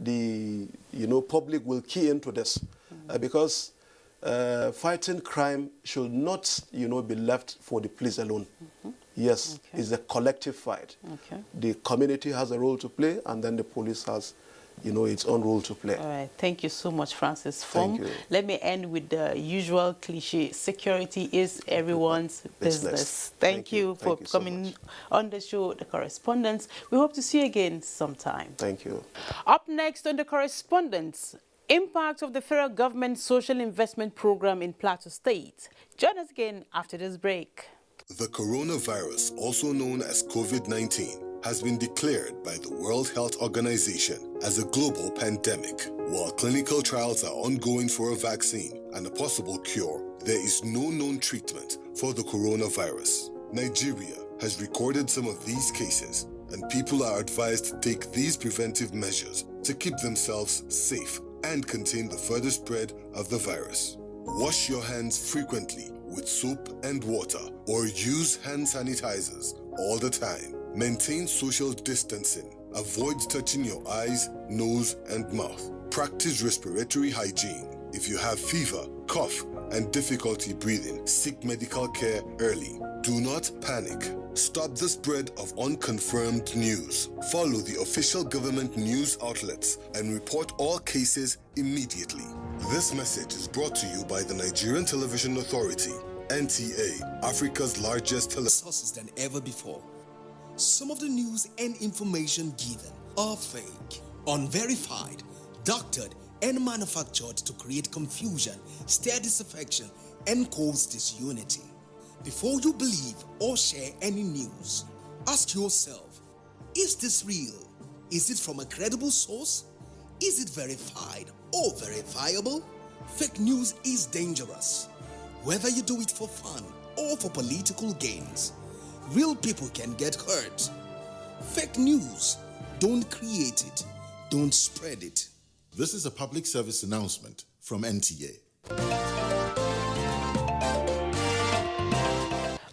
the public will key into this, because fighting crime should not be left for the police alone. Yes, it's a collective fight. The community has a role to play, and then the police has its own role to play. All right. Thank you so much, Francis Fong. Thank you. Let me end with the usual cliche. Security is everyone's business. Thank you for coming on the show, The Correspondence. We hope to see you again sometime. Thank you. Up next on The Correspondence, impact of the federal government social investment program in Plateau State. Join us again after this break. The coronavirus, also known as COVID-19, has been declared by the World Health Organization as a global pandemic. While clinical trials are ongoing for a vaccine and a possible cure, there is no known treatment for the coronavirus. Nigeria has recorded some of these cases, and people are advised to take these preventive measures to keep themselves safe and contain the further spread of the virus. Wash your hands frequently with soap and water, or use hand sanitizers all the time. Maintain social distancing. Avoid touching your eyes, nose, and mouth. Practice respiratory hygiene. If you have fever, cough, and difficulty breathing, seek medical care early. Do not panic. Stop the spread of unconfirmed news. Follow the official government news outlets and report all cases immediately. This message is brought to you by the Nigerian Television Authority, NTA, Africa's largest sources than ever before. Some of the news and information given are fake, unverified, doctored, and manufactured to create confusion, stir disaffection, and cause disunity. Before you believe or share any news, ask yourself, is this real? Is it from a credible source? Is it verified or verifiable? Fake news is dangerous. Whether you do it for fun or for political gains, real people can get hurt. Fake news, don't create it, don't spread it. This is a public service announcement from NTA.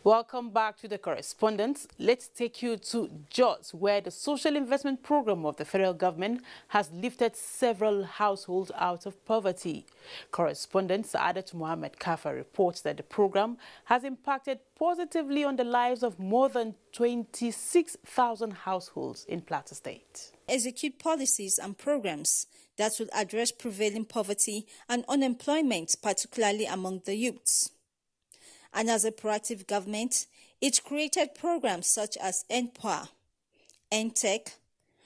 Welcome back to The Correspondence. Let's take you to Jos, where the social investment program of the federal government has lifted several households out of poverty. Correspondent Saadat Mohammed Kafa reports that the program has impacted positively on the lives of more than 26,000 households in Plateau State. Execute policies and programs that will address prevailing poverty and unemployment, particularly among the youths. And as a proactive government, it created programs such as NPA, NTech,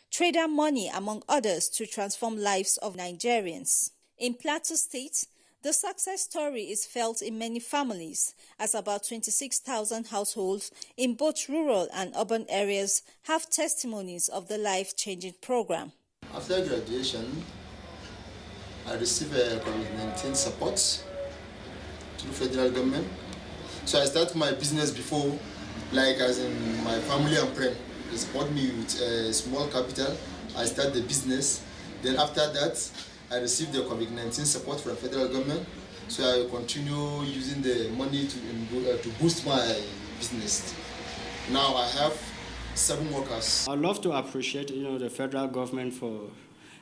Trader Money, among others, to transform lives of Nigerians. In Plateau State, the success story is felt in many families, as about 26,000 households in both rural and urban areas have testimonies of the life-changing program. After graduation, I received a COVID-19 support through federal government. So I started my business before, like as in my family and friend. They support me with a small capital. I started the business. Then after that, I received the COVID-19 support from federal government. So I continue using the money to boost my business. Now I have 7 workers. I'd love to appreciate, the federal government for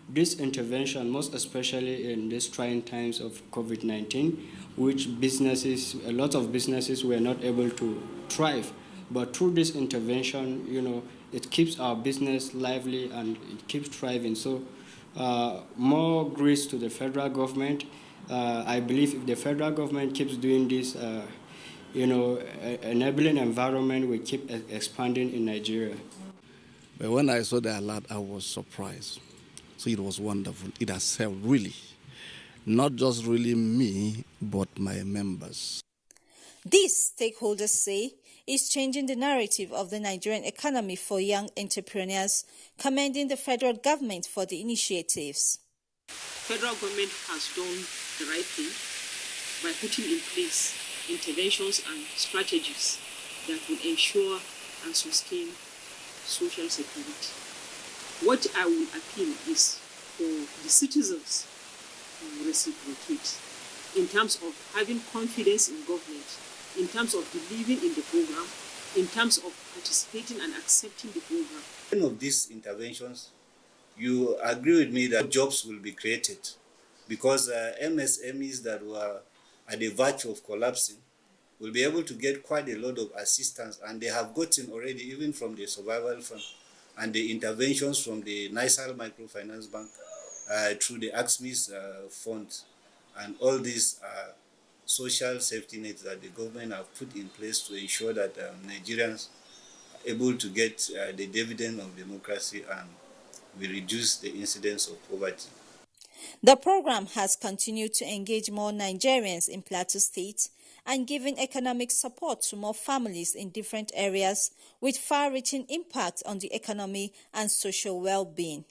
this intervention, most especially in these trying times of COVID-19, which a lot of businesses were not able to thrive. But through this intervention, it keeps our business lively and it keeps thriving. So more grace to the federal government. I believe if the federal government keeps doing this, enabling environment will keep expanding in Nigeria. But when I saw the alert, I was surprised. So it was wonderful. It has helped really, not just really me, but my members. This, stakeholders say, is changing the narrative of the Nigerian economy for young entrepreneurs, commending the federal government for the initiatives. Federal government has done the right thing by putting in place interventions and strategies that will ensure and sustain social security. What I will appeal is for the citizens to reciprocate in terms of having confidence in government, in terms of believing in the program, in terms of participating and accepting the program. One of these interventions you agree with me that jobs will be created, because MSMEs that were at the verge of collapsing will be able to get quite a lot of assistance, and they have gotten already, even from the survival fund and the interventions from the Nisal Microfinance Bank through the AXMIS fund, and all these social safety nets that the government have put in place to ensure that Nigerians are able to get the dividend of democracy, and we reduce the incidence of poverty. The program has continued to engage more Nigerians in Plateau State and giving economic support to more families in different areas with far-reaching impact on the economy and social well-being.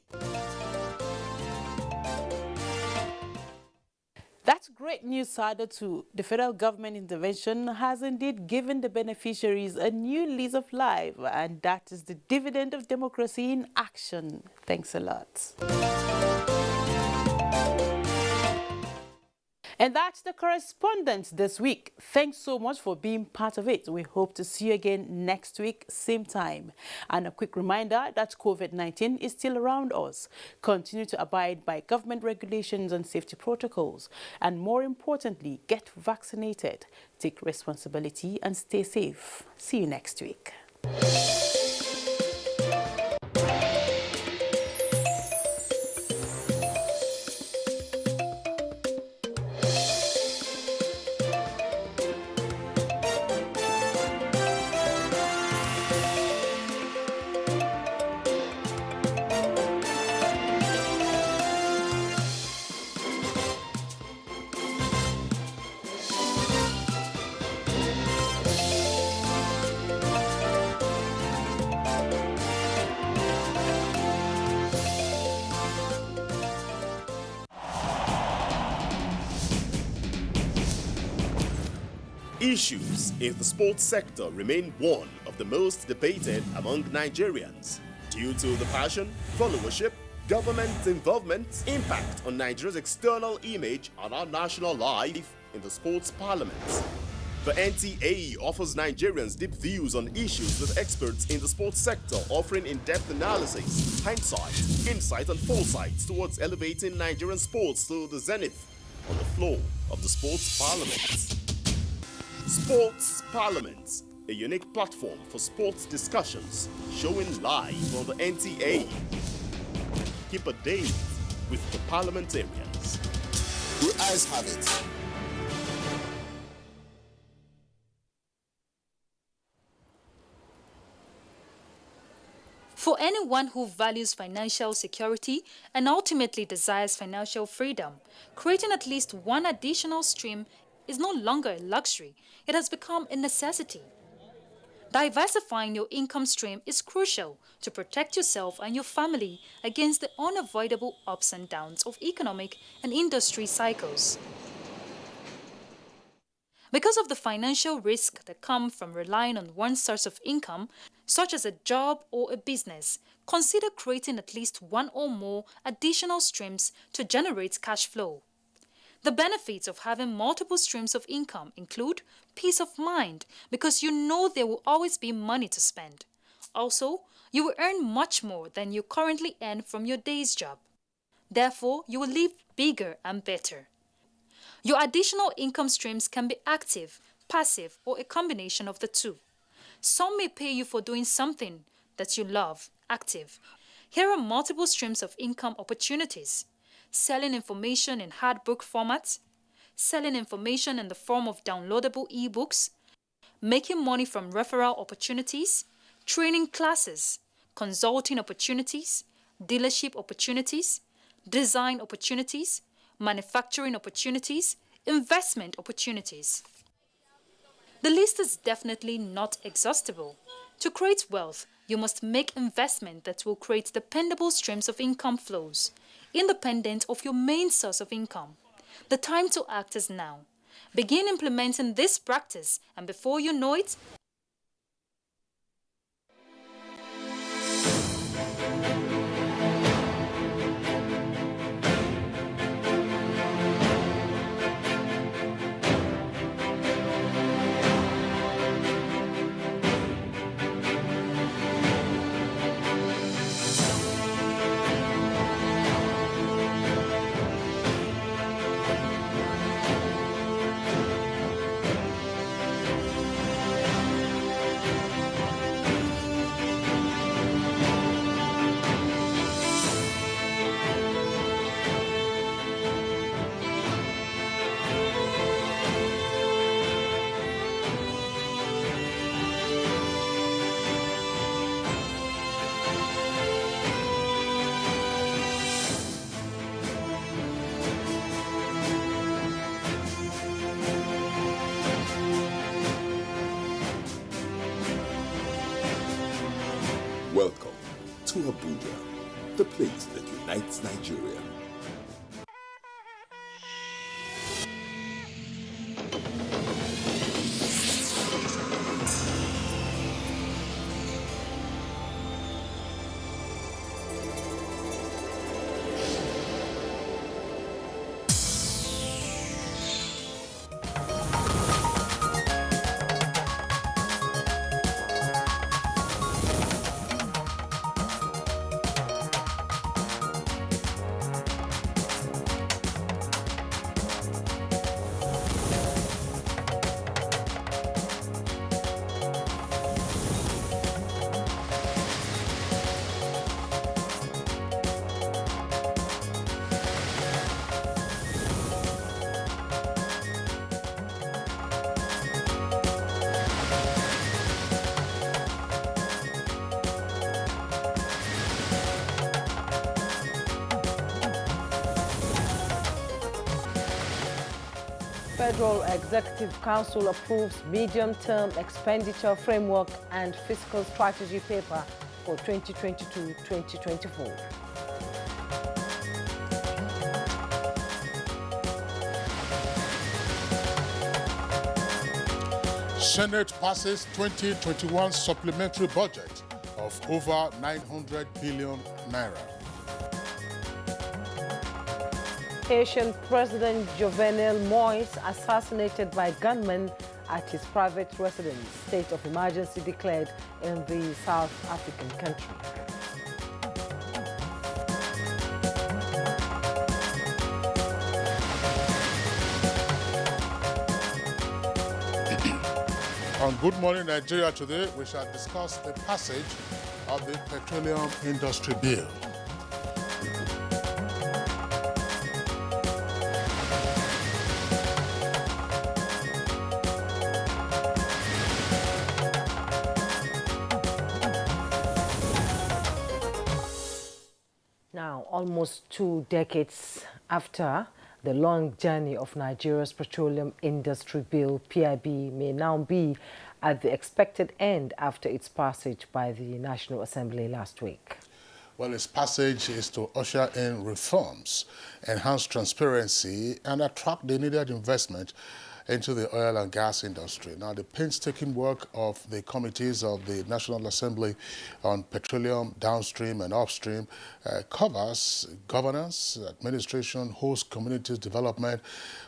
That's great news, Sada, too. The federal government intervention has indeed given the beneficiaries a new lease of life, and that is the dividend of democracy in action. Thanks a lot. And that's the correspondence this week. Thanks so much for being part of it. We hope to see you again next week, same time. And a quick reminder that COVID-19 is still around us. Continue to abide by government regulations and safety protocols. And more importantly, get vaccinated. Take responsibility and stay safe. See you next week. Issues in the sports sector remain one of the most debated among Nigerians due to the passion, followership, government involvement, impact on Nigeria's external image and our national life in the sports parliament. The NTA offers Nigerians deep views on issues with experts in the sports sector, offering in-depth analysis, hindsight, insight and foresight towards elevating Nigerian sports to the zenith on the floor of the sports parliament. Sports Parliament, a unique platform for sports discussions, showing live on the NTA. Keep a date with the parliamentarians. Your eyes have it. For anyone who values financial security and ultimately desires financial freedom, creating at least one additional stream is no longer a luxury. It has become a necessity. Diversifying your income stream is crucial to protect yourself and your family against the unavoidable ups and downs of economic and industry cycles. Because of the financial risk that come from relying on one source of income, such as a job or a business, consider creating at least one or more additional streams to generate cash flow. The benefits of having multiple streams of income include peace of mind because you know there will always be money to spend. Also, you will earn much more than you currently earn from your day's job. Therefore, you will live bigger and better. Your additional income streams can be active, passive, or a combination of the two. Some may pay you for doing something that you love, active. Here are multiple streams of income opportunities. Selling information in hard book format, selling information in the form of downloadable ebooks, making money from referral opportunities, training classes, consulting opportunities, dealership opportunities, design opportunities, manufacturing opportunities, investment opportunities. The list is definitely not exhaustible. To create wealth, you must make investment that will create dependable streams of income flows, independent of your main source of income. The time to act is now. Begin implementing this practice, and before you know it, benefits Nigeria. Federal Executive Council approves medium-term expenditure framework and fiscal strategy paper for 2022-2024. Senate passes 2021 supplementary budget of over 900 billion naira. Haitian President Jovenel Moïse assassinated by gunmen at his private residence. State of emergency declared in the South African country. On Good Morning Nigeria today, we shall discuss the passage of the Petroleum Industry Bill. Now, almost 2 decades after the long journey of Nigeria's Petroleum Industry Bill, PIB, may now be at the expected end after its passage by the National Assembly last week. Well, its passage is to usher in reforms, enhance transparency, and attract the needed investment into the oil and gas industry. Now, the painstaking work of the committees of the National Assembly on petroleum downstream and upstream covers governance, administration, host communities development,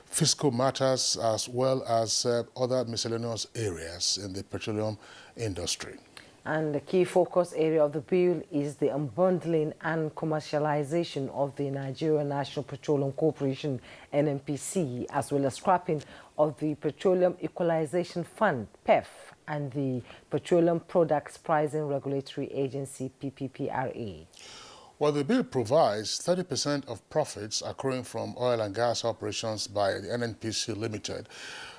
fiscal matters, as well as other miscellaneous areas in the petroleum industry. And the key focus area of the bill is the unbundling and commercialization of the Nigerian National Petroleum Corporation, NNPC, as well as scrapping of the Petroleum Equalization Fund, PEF, and the Petroleum Products Pricing Regulatory Agency, PPPRA. Well, the bill provides 30% of profits accruing from oil and gas operations by the NNPC Limited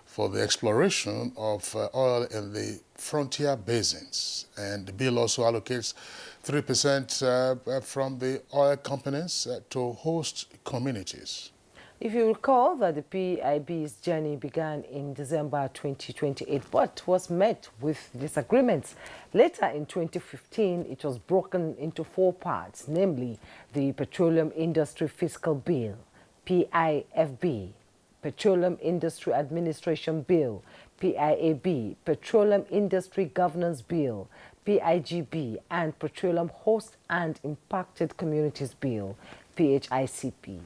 for the exploration of oil in the frontier basins. And the bill also allocates 3% from the oil companies to host communities. If you recall that the PIB's journey began in December 2028, but was met with disagreements. Later in 2015, it was broken into 4 parts, namely the Petroleum Industry Fiscal Bill, PIFB, Petroleum Industry Administration Bill, PIAB, Petroleum Industry Governance Bill, PIGB, and Petroleum Host and Impacted Communities Bill, PHICP.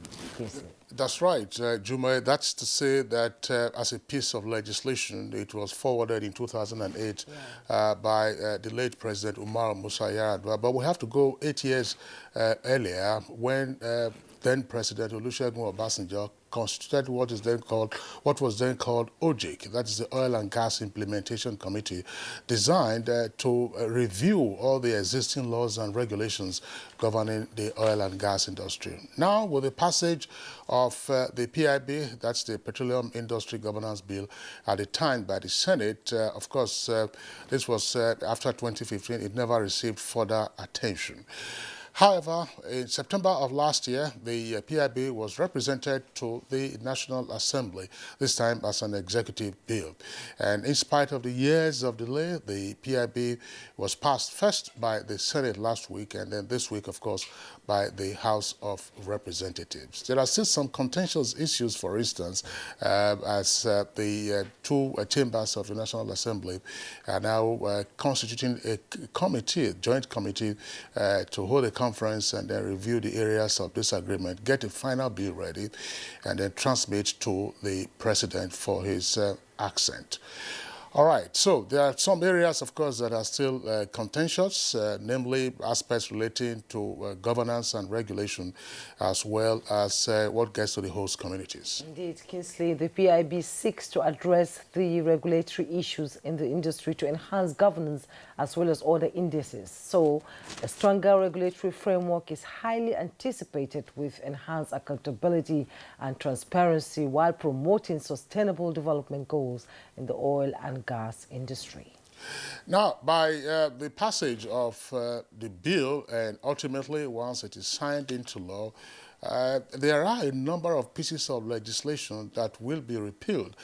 That's right, Juma. That's to say that as a piece of legislation, it was forwarded in 2008 by the late President Umar Musa Yar'Adua. But we have to go 8 years earlier when then President Olusegun Obasanjo constituted what was then called OJIC, that is the Oil and Gas Implementation Committee, designed to review all the existing laws and regulations governing the oil and gas industry. Now, with the passage of the PIB, that's the Petroleum Industry Governance Bill, at the time by the Senate, of course, this was after 2015, it never received further attention. However, in September of last year, the PIB was represented to the National Assembly, this time as an executive bill. And in spite of the years of delay, the PIB was passed first by the Senate last week, and then this week, of course, by the House of Representatives. There are still some contentious issues, for instance, as the two chambers of the National Assembly are now constituting a committee, a joint committee, to hold a conference and then review the areas of disagreement, get a final bill ready, and then transmit to the president for his accent. All right, so there are some areas, of course, that are still contentious, namely aspects relating to governance and regulation, as well as what gets to the host communities. Indeed, Kingsley, the PIB seeks to address the regulatory issues in the industry to enhance governance as well as other indices. So a stronger regulatory framework is highly anticipated with enhanced accountability and transparency while promoting sustainable development goals in the oil and gas industry. Now, by the passage of the bill, and ultimately once it is signed into law, there are a number of pieces of legislation that will be repealed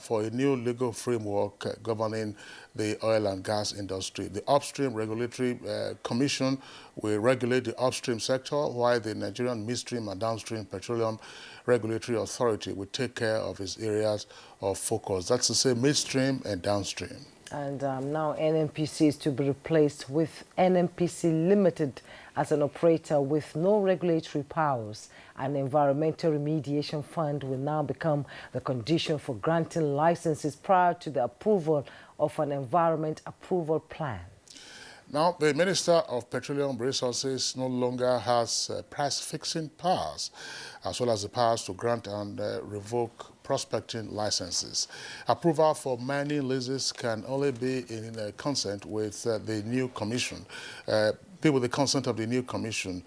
for a new legal framework governing the oil and gas industry. The Upstream Regulatory Commission will regulate the upstream sector, while the Nigerian Midstream and Downstream Petroleum Regulatory Authority will take care of its areas of focus. That's to say midstream and downstream. And now NNPC is to be replaced with NNPC Limited as an operator with no regulatory powers. An environmental remediation fund will now become the condition for granting licenses prior to the approval of an environment approval plan. Now, the Minister of Petroleum Resources no longer has price-fixing powers, as well as the powers to grant and revoke prospecting licenses. Approval for mining leases can only be in consent with the new commission, with the consent of the new commission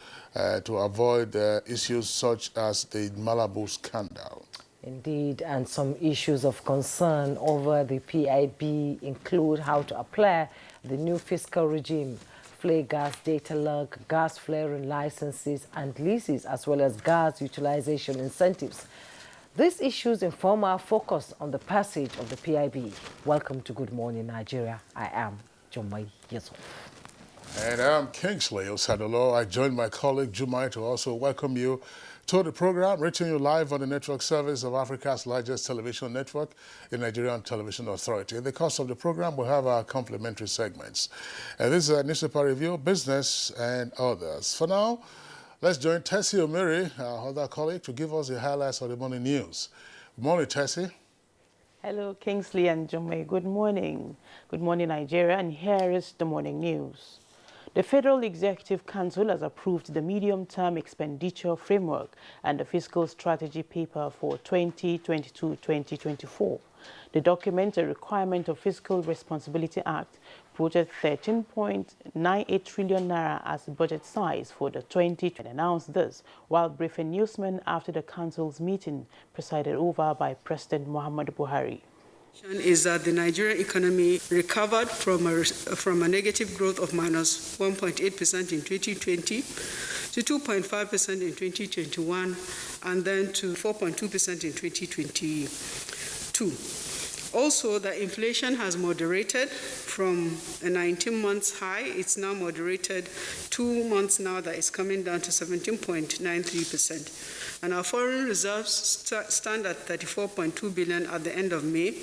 to avoid issues such as the Malibu scandal. Indeed, and some issues of concern over the PIB include how to apply the new fiscal regime, flare gas data log, gas flaring licenses and leases, as well as gas utilization incentives. These issues inform our focus on the passage of the PIB. Welcome to Good Morning Nigeria. I am Jumai Yusuf. And I'm Kingsley Osadolo. I joined my colleague Jumai to also welcome you to the program, reaching you live on the network service of Africa's largest television network, the Nigerian Television Authority. In the course of the program, we'll have our complementary segments. And this is a newspaper review, business, and others. For now, let's join Tessie Omiri, our other colleague, to give us the highlights of the morning news. Good morning, Tessie. Hello, Kingsley and Jumai. Good morning. Good morning, Nigeria, and here is the morning news. The Federal Executive Council has approved the medium-term expenditure framework and the fiscal strategy paper for 2022-2024. The document, a requirement of Fiscal Responsibility Act, projects 13.98 trillion naira as budget size for the 2020. Announced this while briefing newsmen after the council's meeting presided over by President Muhammadu Buhari. Is that the Nigerian economy recovered from a negative growth of minus 1.8% in 2020 to 2.5% in 2021 and then to 4.2% in 2022. Also, the inflation has moderated from a 19-month high. It's now moderated 2 months now that it's coming down to 17.93%. And our foreign reserves stand at 34.2 billion at the end of May.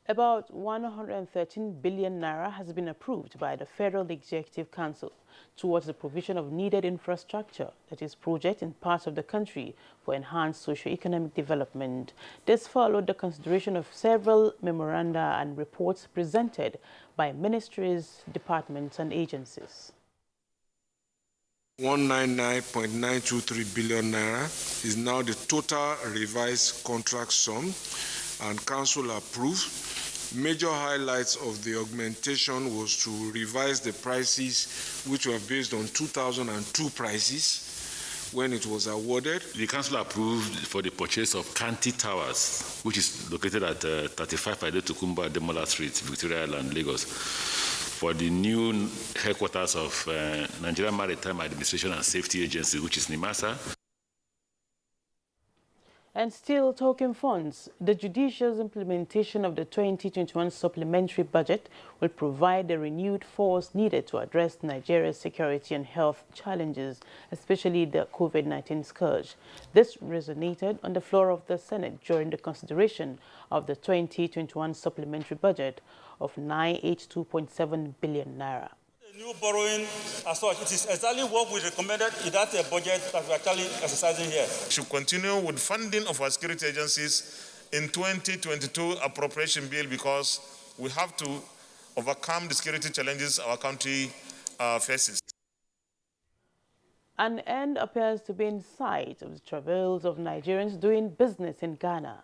About 113 billion naira has been approved by the Federal Executive Council towards the provision of needed infrastructure, that is, projects in parts of the country for enhanced socio-economic development. This followed the consideration of several memoranda and reports presented by ministries, departments, and agencies. 199.923 billion naira is now the total revised contract sum, and Council approved. Major highlights of the augmentation was to revise the prices, which were based on 2002 prices when it was awarded. The Council approved for the purchase of Kanti Towers, which is located at 35 Adetukumba Demola Street, Victoria Island, Lagos, for the new headquarters of Nigerian Maritime Administration and Safety Agency, which is NIMASA. And still talking funds, the judicious implementation of the 2021 supplementary budget will provide the renewed force needed to address Nigeria's security and health challenges, especially the COVID-19 scourge. This resonated on the floor of the Senate during the consideration of the 2021 supplementary budget of 982.7 billion naira. New borrowing as such, it is exactly what we recommended in that budget that we are actually exercising here. We should continue with funding of our security agencies in 2022 appropriation bill because we have to overcome the security challenges our country faces. An end appears to be in sight of the travails of Nigerians doing business in Ghana.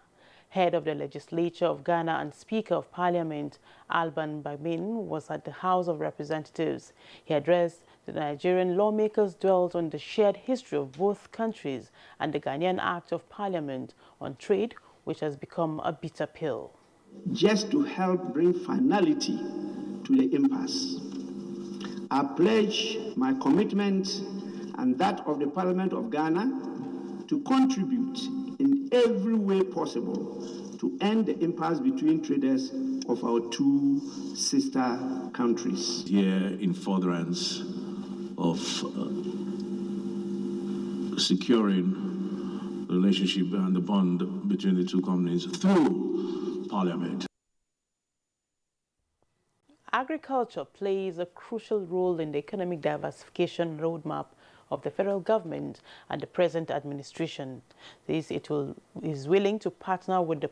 Head of the legislature of Ghana and Speaker of Parliament, Alban Bamin, was at the House of Representatives. He addressed the Nigerian lawmakers, dwelt on the shared history of both countries and the Ghanaian Act of Parliament on trade, which has become a bitter pill. Just to help bring finality to the impasse, I pledge my commitment and that of the Parliament of Ghana to contribute in every way possible to end the impasse between traders of our two sister countries. Here in furtherance of securing the relationship and the bond between the two companies through Parliament. Agriculture plays a crucial role in the economic diversification roadmap of the federal government and the present administration. It is willing to partner with the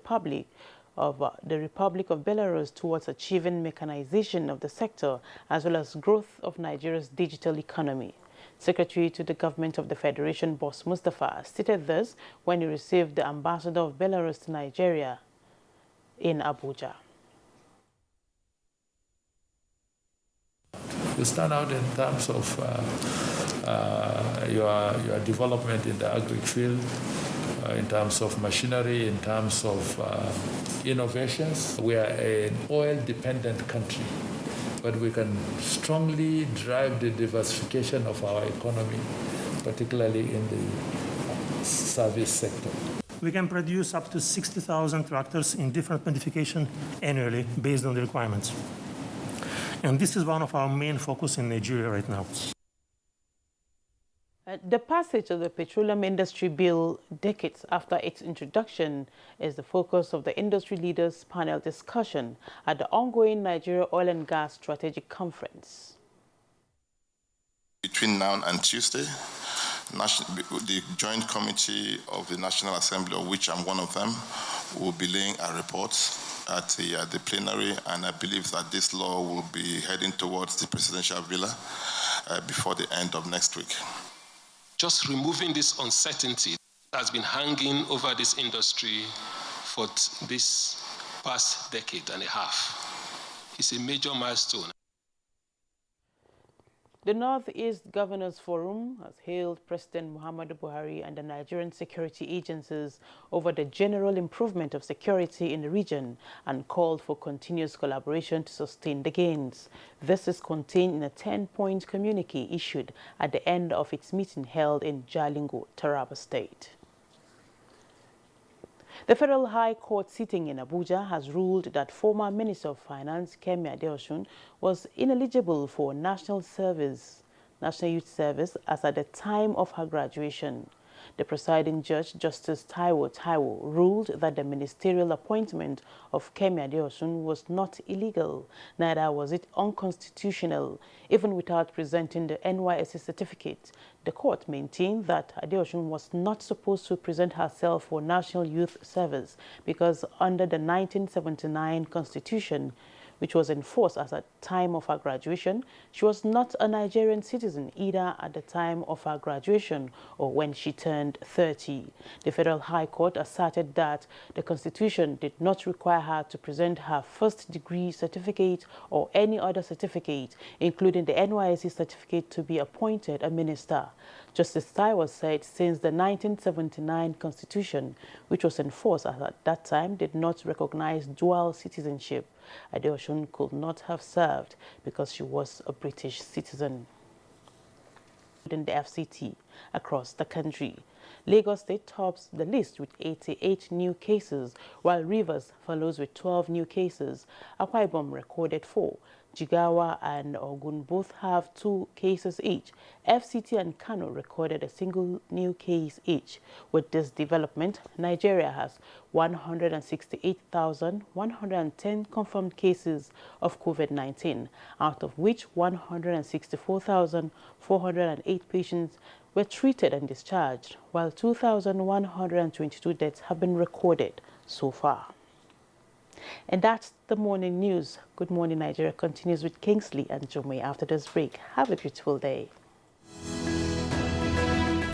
Republic of Belarus towards achieving mechanization of the sector as well as growth of Nigeria's digital economy. Secretary to the Government of the Federation, Boss Mustafa, stated this when he received the ambassador of Belarus to Nigeria in Abuja. You stand out in terms of your development in the agri field, in terms of machinery, in terms of innovations. We are an oil-dependent country, but we can strongly drive the diversification of our economy, particularly in the service sector. We can produce up to 60,000 tractors in different modifications annually based on the requirements. And this is one of our main focus in Nigeria right now. The passage of the Petroleum Industry Bill decades after its introduction is the focus of the industry leaders' panel discussion at the ongoing Nigeria Oil and Gas Strategic Conference. Between now and Tuesday, the Joint Committee of the National Assembly, of which I'm one of them, will be laying a report at the plenary, and I believe that this law will be heading towards the presidential villa before the end of next week. Just removing this uncertainty that has been hanging over this industry for this past decade and a half is a major milestone. The Northeast Governors Forum has hailed President Muhammadu Buhari and the Nigerian security agencies over the general improvement of security in the region and called for continuous collaboration to sustain the gains. This is contained in a 10-point communique issued at the end of its meeting held in Jalingo, Taraba State. The Federal High Court sitting in Abuja has ruled that former Minister of Finance Kemi Adeosun was ineligible for National Youth Service as at the time of her graduation. The presiding judge, Justice Taiwo ruled that the ministerial appointment of Kemi Adeosun was not illegal, neither was it unconstitutional, even without presenting the NYSC certificate. The court maintained that Adeosun was not supposed to present herself for National Youth Service because under the 1979 Constitution, which was in force at the time of her graduation, she was not a Nigerian citizen either at the time of her graduation or when she turned 30. The Federal High Court asserted that the Constitution did not require her to present her first-degree certificate or any other certificate, including the NYSC certificate, to be appointed a minister. Justice Taiwo said since the 1979 Constitution, which was in force at that time, did not recognize dual citizenship, Adeosun could not have served because she was a British citizen. In the FCT across the country, Lagos State tops the list with 88 new cases, while Rivers follows with 12 new cases. Akwa Ibom recorded 4. Jigawa and Ogun both have 2 cases each. FCT and Kano recorded a single new case each. With this development, Nigeria has 168,110 confirmed cases of COVID-19, out of which 164,408 patients were treated and discharged, while 2,122 deaths have been recorded so far. And that's the morning news. Good Morning Nigeria continues with Kingsley and Jumwe after this break. Have a beautiful day.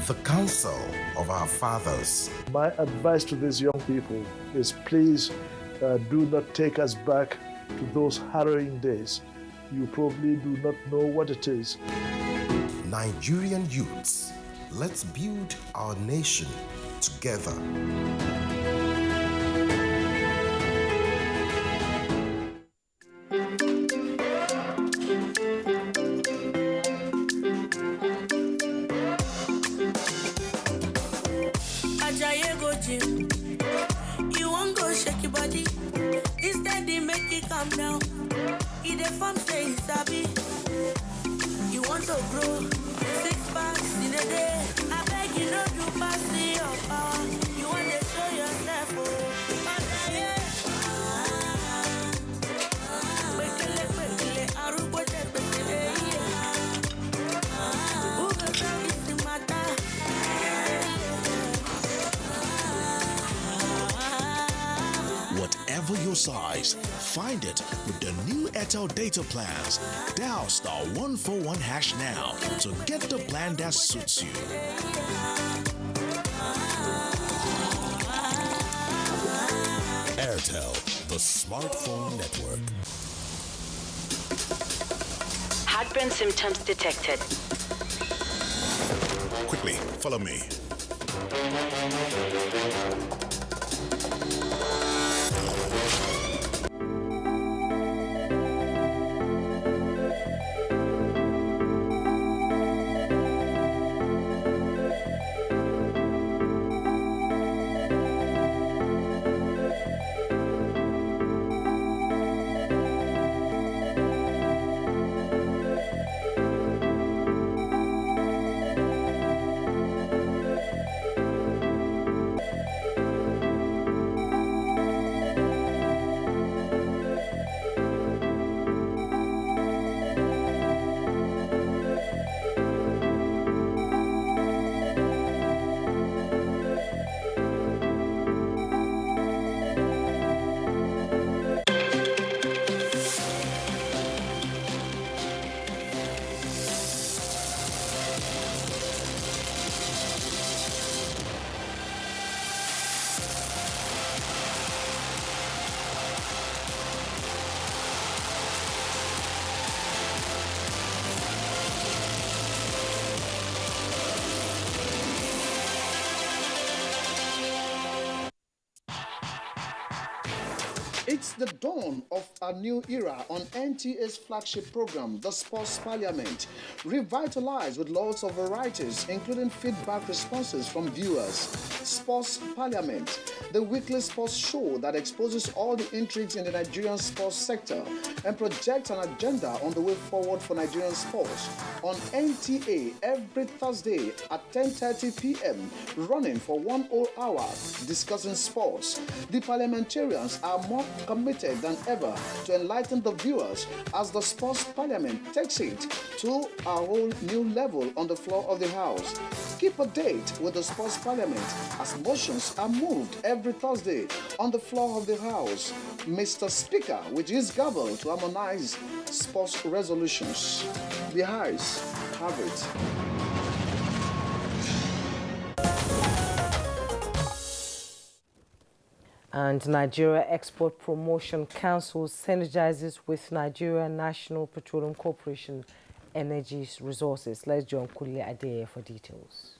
The counsel of our fathers. My advice to these young people is please do not take us back to those harrowing days. You probably do not know what it is. Nigerian youths, let's build our nation together. You won't go shake your body. Instead, they make it calm down. Eat the farm, say it's happy. You want to grow 6 packs in a day. I beg you not to pass your power. You want to show yourself, oh. Whatever your size, find it with the new Airtel data plans. Dial *141# now to get the plan that suits you. Airtel, the smartphone network. Heartburn symptoms detected. Quickly, follow me. It's the dawn of a new era on NTA's flagship program, the Sports Parliament, revitalized with lots of varieties, including feedback responses from viewers. Sports Parliament, the weekly sports show that exposes all the intrigues in the Nigerian sports sector and projects an agenda on the way forward for Nigerian sports. On NTA every Thursday at 10:30 p.m., running for 1 whole hour, discussing sports. The parliamentarians are more committed than ever to enlighten the viewers as the Sports Parliament takes it to a whole new level on the floor of the House. Keep a date with the Sports Parliament as motions are moved every Thursday on the floor of the House. Mr. Speaker, with his gavel to harmonize sports resolutions. The House have it. And Nigeria Export Promotion Council synergizes with Nigeria National Petroleum Corporation Energy Resources. Let's join Kuli Adeye for details.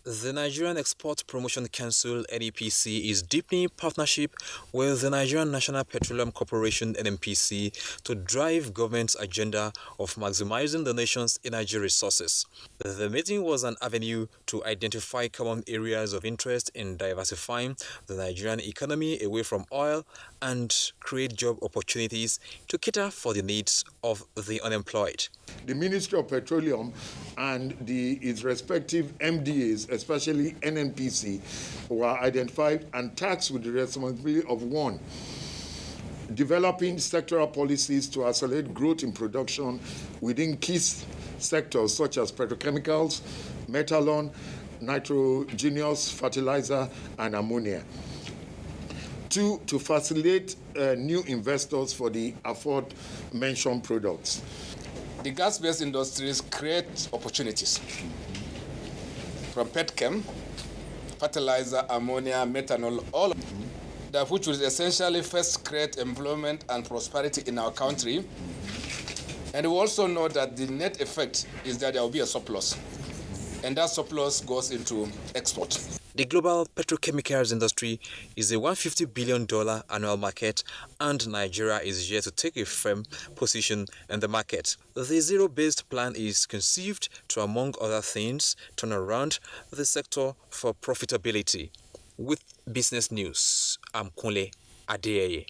The Nigerian Export Promotion Council (NEPC) is deepening partnership with the Nigerian National Petroleum Corporation (NNPC) to drive government's agenda of maximizing the nation's energy resources. The meeting was an avenue to identify common areas of interest in diversifying the Nigerian economy away from oil and create job opportunities to cater for the needs of the unemployed. The Ministry of Petroleum and its respective MDAs, especially NNPC, were identified and tasked with the responsibility of one, developing sectoral policies to accelerate growth in production within key sectors such as petrochemicals, methanol, nitrogenous fertilizer, and ammonia. Two, to facilitate new investors for the aforementioned products. The gas-based industries create opportunities from petchem, fertilizer, ammonia, methanol, all of that, which will essentially first create employment and prosperity in our country. And we also know that the net effect is that there will be a surplus, and that surplus goes into export. The global petrochemicals industry is a $150 billion annual market, and Nigeria is yet to take a firm position in the market. The zero-based plan is conceived to, among other things, turn around the sector for profitability. With Business News, I'm Kunle Adeyeye.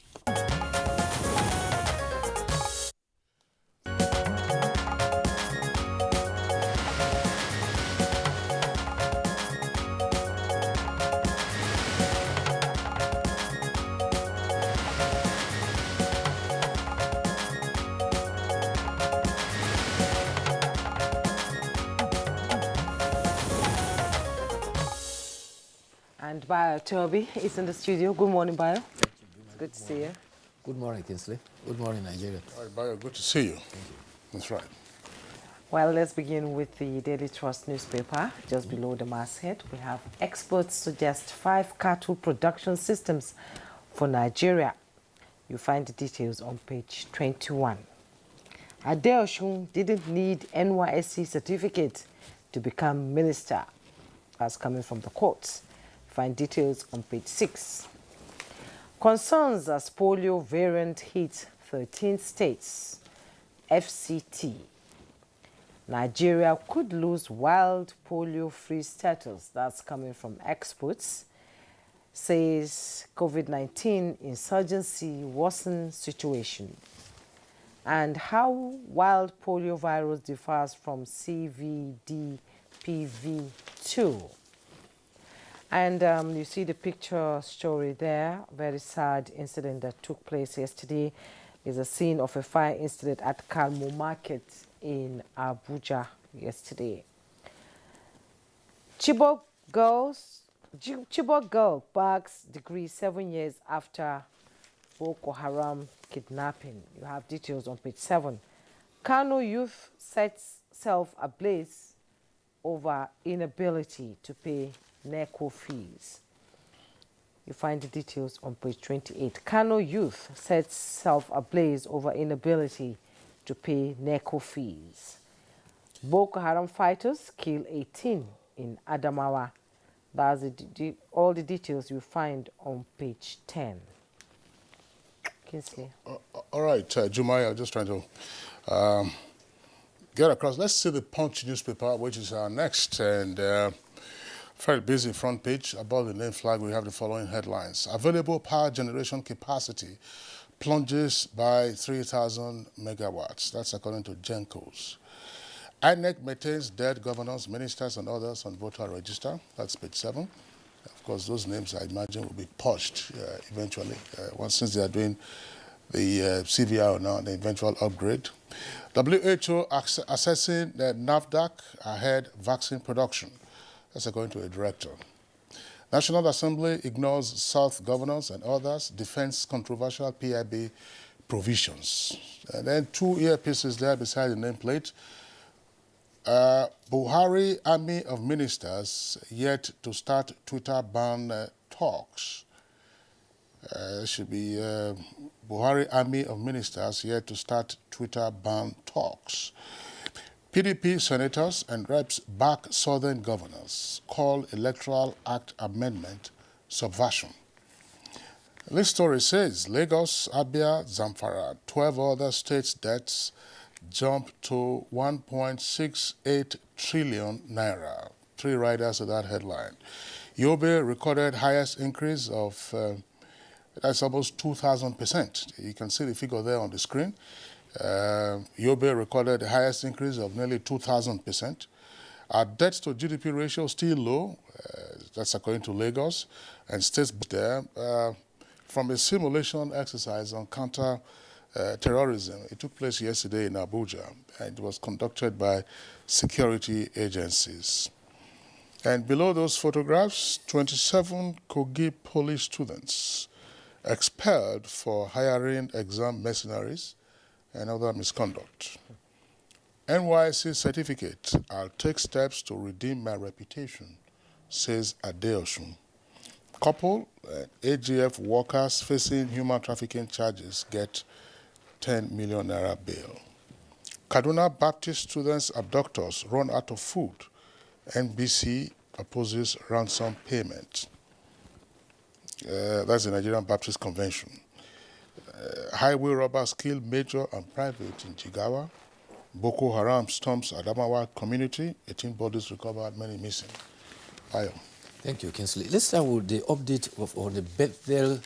And Bayo Toby is in the studio. Good morning, Bayo. Good to see you. Good morning, Kinsley. Good morning, Nigeria. All right, Bayo, good to see you. That's right. Well, let's begin with the Daily Trust newspaper. Just below the masthead, we have experts suggest 5 cattle production systems for Nigeria. You find the details on page 21. Adeosun didn't need NYSC certificate to become minister. That's coming from the courts. Find details on page 6. Concerns as polio variant hits 13 states. FCT. Nigeria could lose wild polio-free status. That's coming from experts. Says COVID-19 insurgency worsen situation. And how wild polio virus differs from CVD-PV2. And you see the picture story there. Very sad incident that took place yesterday. Is a scene of a fire incident at Kalmo Market in Abuja yesterday. Chibok girl bags degree 7 years after Boko Haram kidnapping. You have details on page 7. Kano youth sets self ablaze over inability to pay NECO fees. You find the details on page 28. Kano youth sets self ablaze over inability to pay NECO fees. Boko Haram fighters kill 18 in Adamawa. That's all the details you find on page 10. Kinsley. All right, Jumai, I'm just trying to get across. Let's see the Punch newspaper, which is our next, and very busy front page. Above the name flag, we have the following headlines. Available power generation capacity plunges by 3,000 megawatts. That's according to GenCos. INEC maintains dead governors, ministers, and others on voter register. That's page 7. Of course, those names, I imagine, will be purged eventually, since they are doing the CVR now, the eventual upgrade. WHO assessing the NAFDAC ahead vaccine production. That's according to a director. National Assembly ignores South governors and others, defends controversial PIB provisions. And then 2 earpieces there beside the nameplate. Buhari Army of Ministers yet to start Twitter ban talks. Should be Buhari Army of Ministers yet to start Twitter ban talks. PDP senators and reps back southern governors, call Electoral Act amendment subversion. This story says Lagos, Abia, Zamfara, 12 other states' debts jumped to 1.68 trillion naira. 3 riders of that headline. Yobe recorded highest increase of, that's almost 2,000%. You can see the figure there on the screen. Yobe recorded the highest increase of nearly 2,000%. Our debt to GDP ratio still low, that's according to Lagos, and states there from a simulation exercise on counter-terrorism. It took place yesterday in Abuja, and it was conducted by security agencies. And below those photographs, 27 Kogi police students expelled for hiring exam mercenaries and other misconduct. NYC certificate, I'll take steps to redeem my reputation, says Adeosun. Couple, AGF workers facing human trafficking charges get 10 million naira bail. Kaduna Baptist students abductors run out of food. NBC opposes ransom payment. That's the Nigerian Baptist Convention. Highway robbers kill major and private in Jigawa. Boko Haram storms Adamawa community. 18 bodies recovered, many missing. Ayo. Thank you, Kinsley. Let's start with the update on the Bethel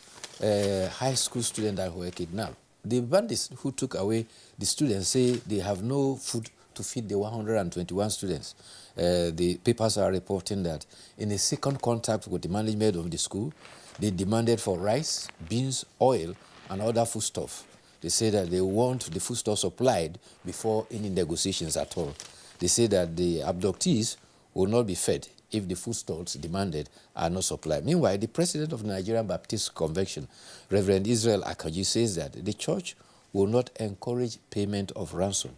high school students that were kidnapped. The bandits who took away the students say they have no food to feed the 121 students. The papers are reporting that in a second contact with the management of the school, they demanded for rice, beans, oil, and other foodstuff. They say that they want the foodstuff supplied before any negotiations at all. They say that the abductees will not be fed if the foodstuffs demanded are not supplied. Meanwhile, the president of the Nigerian Baptist Convention, Reverend Israel Akaji, says that the church will not encourage payment of ransom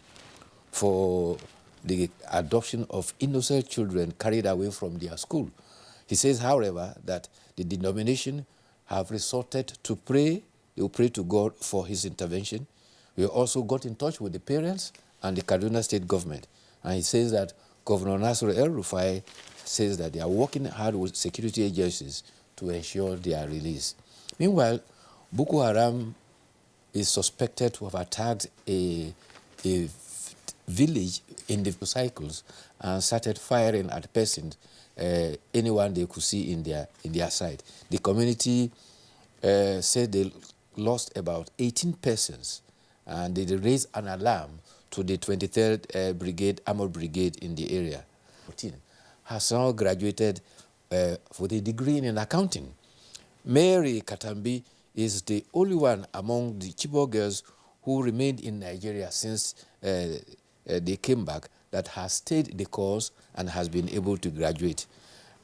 for the adoption of innocent children carried away from their school. He says, however, that the denomination have resorted to pray. They will pray to God for his intervention. We also got in touch with the parents and the Kaduna state government. And he says that Governor Nasir El-Rufai says that they are working hard with security agencies to ensure their release. Meanwhile, Boko Haram is suspected to have attacked a village in the cycles and started firing at persons, anyone they could see in their side. The community said they lost about 18 persons, and they raised an alarm to the 23rd Brigade, Armored Brigade in the area. Has now graduated with a degree in accounting. Mary Katambi is the only one among the Chibok girls who remained in Nigeria since they came back that has stayed the course and has been able to graduate.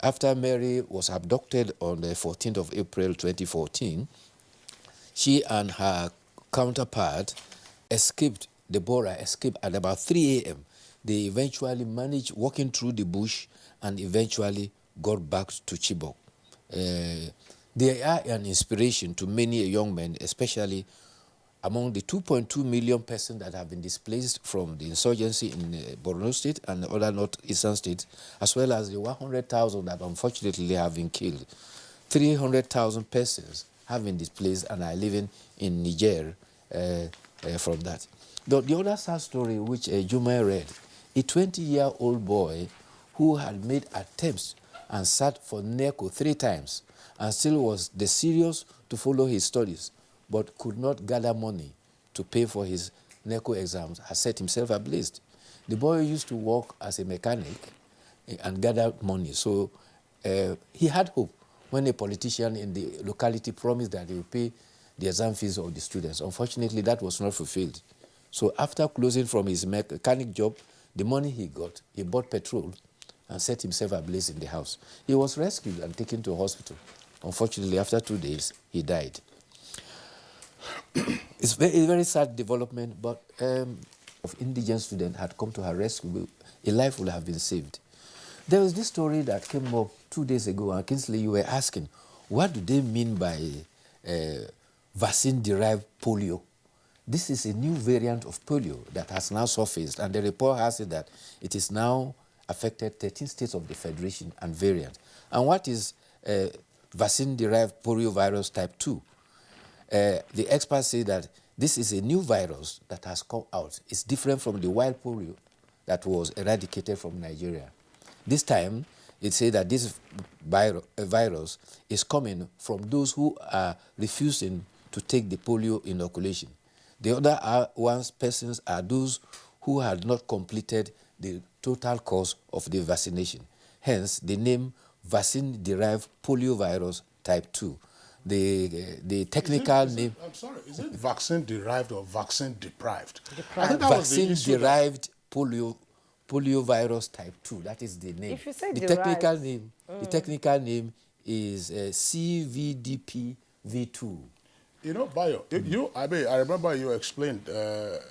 After Mary was abducted on the 14th of April 2014, she and her counterpart escaped. Deborah escaped at about 3 a.m. They eventually managed walking through the bush and eventually got back to Chibok. They are an inspiration to many young men, especially among the 2.2 million persons that have been displaced from the insurgency in Borno State and other northeastern states, as well as the 100,000 that unfortunately have been killed. 300,000 persons have been displaced and are living in Niger from that. The other sad story which Juma read, a 20-year-old boy who had made attempts and sat for NECO 3 times and still was serious to follow his studies, but could not gather money to pay for his NECO exams, has set himself ablaze. The boy used to work as a mechanic and gather money. So he had hope when a politician in the locality promised that he would pay the exam fees of the students. Unfortunately, that was not fulfilled. So after closing from his mechanic job, the money he got, he bought petrol and set himself ablaze in the house. He was rescued and taken to a hospital. Unfortunately, after 2 days, he died. It's a very sad development, but of indigent student had come to her rescue, a life would have been saved. There was this story that came up 2 days ago, and Kinsley, you were asking, what do they mean by vaccine-derived polio? this is a new variant of polio that has now surfaced, and the report has it that it is now affected 13 states of the Federation and variant. And what is vaccine-derived poliovirus type 2? The experts say that this is a new virus that has come out. It's different from the wild polio that was eradicated from Nigeria. This time, it says that this virus is coming from those who are refusing to take the polio inoculation. The other persons are those who had not completed the total course of the vaccination. Hence, the name vaccine-derived poliovirus type 2. The technical name... I'm sorry, is it vaccine-derived or vaccine-deprived? Vaccine-derived poliovirus type 2. That is the name. If you say the derived, technical name is CVDP-V2. You know, Bayo, I remember you explained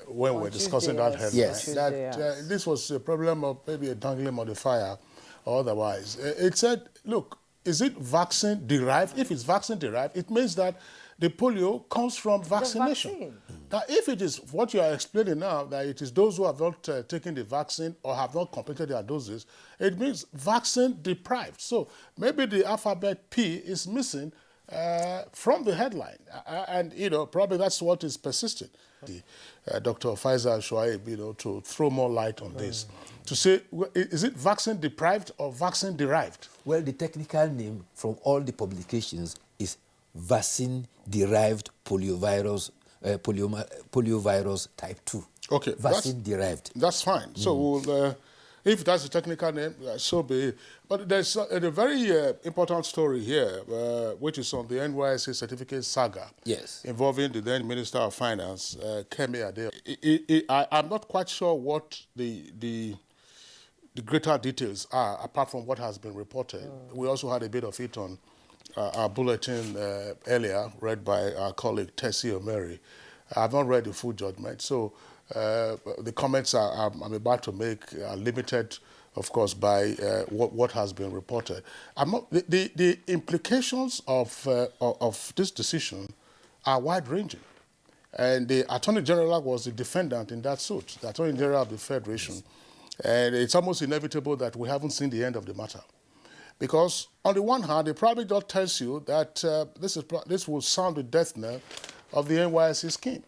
when we were discussing that headline, that this was a problem of maybe a dangling modifier or otherwise. It said, look, is it vaccine-derived? If it's vaccine-derived, it means that the polio comes from vaccination. Now, if it is what you are explaining now, that it is those who have not taken the vaccine or have not completed their doses, it means vaccine-deprived. So maybe the alphabet P is missing from the headline. And, you know, probably that's what is persistent. Dr. Faisal Shoaib, you know, to throw more light on this. To say, is it vaccine-deprived or vaccine-derived? Well, the technical name from all the publications is vaccine-derived poliovirus type 2. Okay. Vaccine-derived. That's fine. So we'll, if that's the technical name, so be it. But there's a very important story here, which is on the NYSC certificate saga. Yes. Involving the then Minister of Finance, Kemi Ade. I'm not quite sure what the greater details are, apart from what has been reported. We also had a bit of it on our bulletin earlier, read by our colleague Tessie Omeri. I have not read the full judgment, so the comments I'm about to make are limited, of course, by what has been reported. The implications of this decision are wide-ranging. And the Attorney General was the defendant in that suit, the Attorney General of the Federation. And it's almost inevitable that we haven't seen the end of the matter. Because on the one hand, it probably just tells you that this will sound the death knell of the NYSC scheme.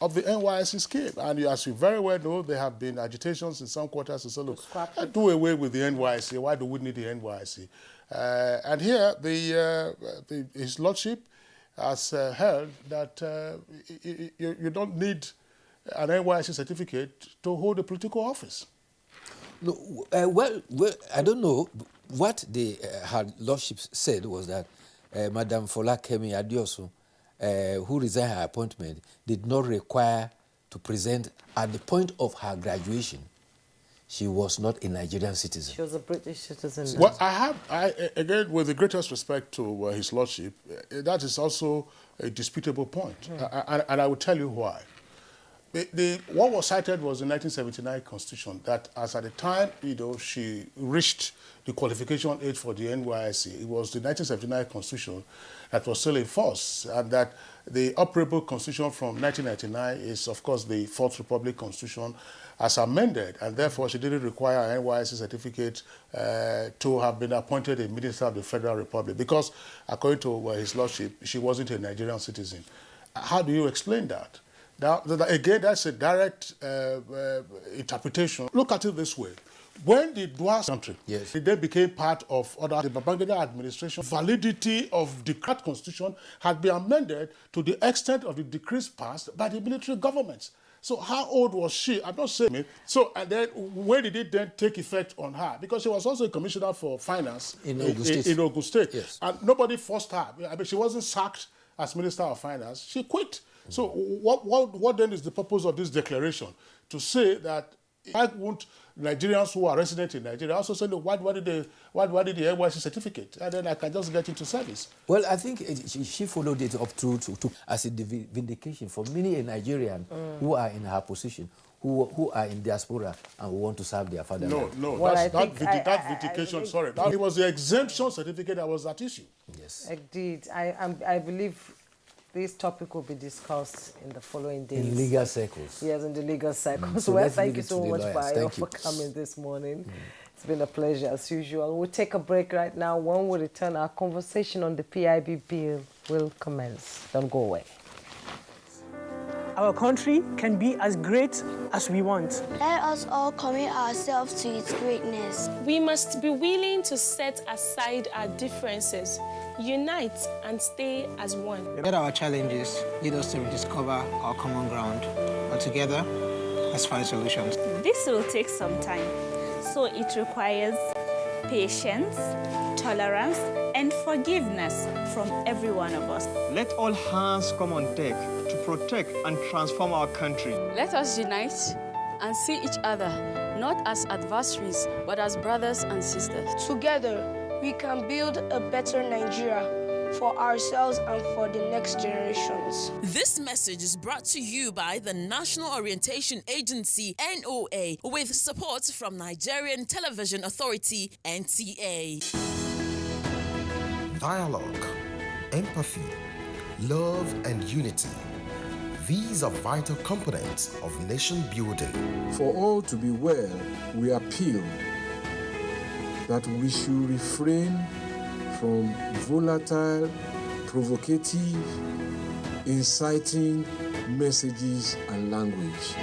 And as you very well know, there have been agitations in some quarters to say, look, do away with the NYSC. Why do we need the NYSC? And here, His Lordship has held that you don't need an NYSC certificate to hold a political office. No, well, I don't know. What her Lordship said was that Madam Fola Kemi Adiosu, who resigned her appointment, did not require to present at the point of her graduation. She was not a Nigerian citizen. She was a British citizen. Well, again, with the greatest respect to His Lordship, that is also a disputable point. And I will tell you why. What was cited was the 1979 Constitution, that as at the time, she reached the qualification age for the NYSC, it was the 1979 Constitution that was still in force, and that the operable Constitution from 1999 is, of course, the Fourth Republic Constitution as amended, and therefore she didn't require an NYSC certificate to have been appointed a Minister of the Federal Republic, because according to His Lordship, she wasn't a Nigerian citizen. How do you explain that? Now, again, that's a direct interpretation. Look at it this way. When the Dua country, they became part of the Babangida administration, validity of the current constitution had been amended to the extent of the decrees passed by the military governments. So how old was she? I'm not saying. So, and then when did it then take effect on her? Because she was also a commissioner for finance in Ogun State. Yes. And nobody forced her. I mean, she wasn't sacked as Minister of Finance. She quit. So what then is the purpose of this declaration? To say that why won't Nigerians who are resident in Nigeria also say, why did the NYSC certificate? And then I can just get into service. Well, I think she followed it up to as a vindication for many Nigerians who are in her position, who are in diaspora and who want to serve their fatherland. No, well, that vindication, sorry. It was the exemption certificate that was at issue. Yes. Indeed. I believe this topic will be discussed in the following days. In legal circles. Yes, in the legal circles. So well, thank you so much, Bayo, for coming this morning. It's been a pleasure as usual. We'll take a break right now. When we return, our conversation on the PIB bill will commence. Don't go away. Our country can be as great as we want. Let us all commit ourselves to its greatness. We must be willing to set aside our differences, unite and stay as one. Let our challenges lead us to rediscover our common ground, and together, let's find solutions. This will take some time, so it requires patience, tolerance, and forgiveness from every one of us. Let all hands come on deck to protect and transform our country. Let us unite and see each other not as adversaries, but as brothers and sisters. Together, we can build a better Nigeria for ourselves and for the next generations. This message is brought to you by the National Orientation Agency, NOA, with support from Nigerian Television Authority, NTA. Dialogue, empathy, love, and unity. These are vital components of nation building. For all to be well, we appeal that we should refrain from volatile, provocative, inciting messages and language.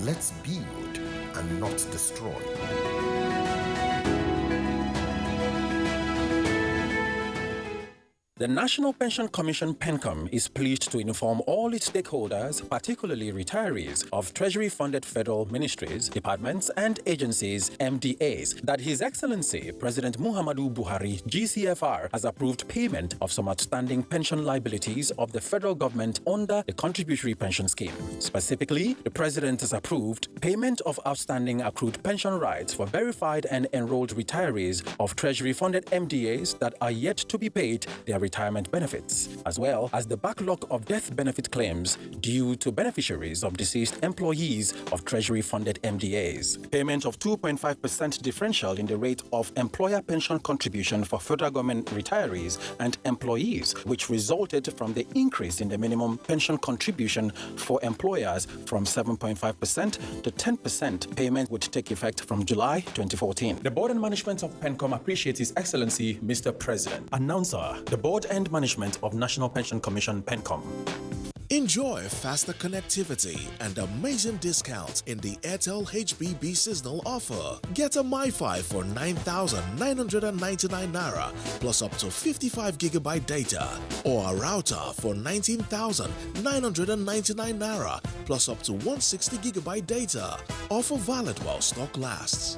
Let's build and not destroy. The National Pension Commission PENCOM is pleased to inform all its stakeholders, particularly retirees of Treasury-funded federal ministries, departments and agencies, MDAs, that His Excellency President Muhammadu Buhari, GCFR, has approved payment of some outstanding pension liabilities of the federal government under the Contributory Pension Scheme. Specifically, the President has approved payment of outstanding accrued pension rights for verified and enrolled retirees of Treasury-funded MDAs that are yet to be paid their retirement benefits, as well as the backlog of death benefit claims due to beneficiaries of deceased employees of Treasury-funded MDAs. Payment of 2.5% differential in the rate of employer pension contribution for federal government retirees and employees, which resulted from the increase in the minimum pension contribution for employers from 7.5% to 10%. Payment would take effect from July 2014. The board and management of PENCOM appreciates His Excellency, Mr. President. Announcer, the board and management of National Pension Commission, PENCOM. Enjoy faster connectivity and amazing discounts in the Airtel HBB seasonal offer. Get a MiFi for 9,999 Naira plus up to 55 GB data, or a router for 19,999 Naira plus up to 160 GB data. Offer valid while stock lasts.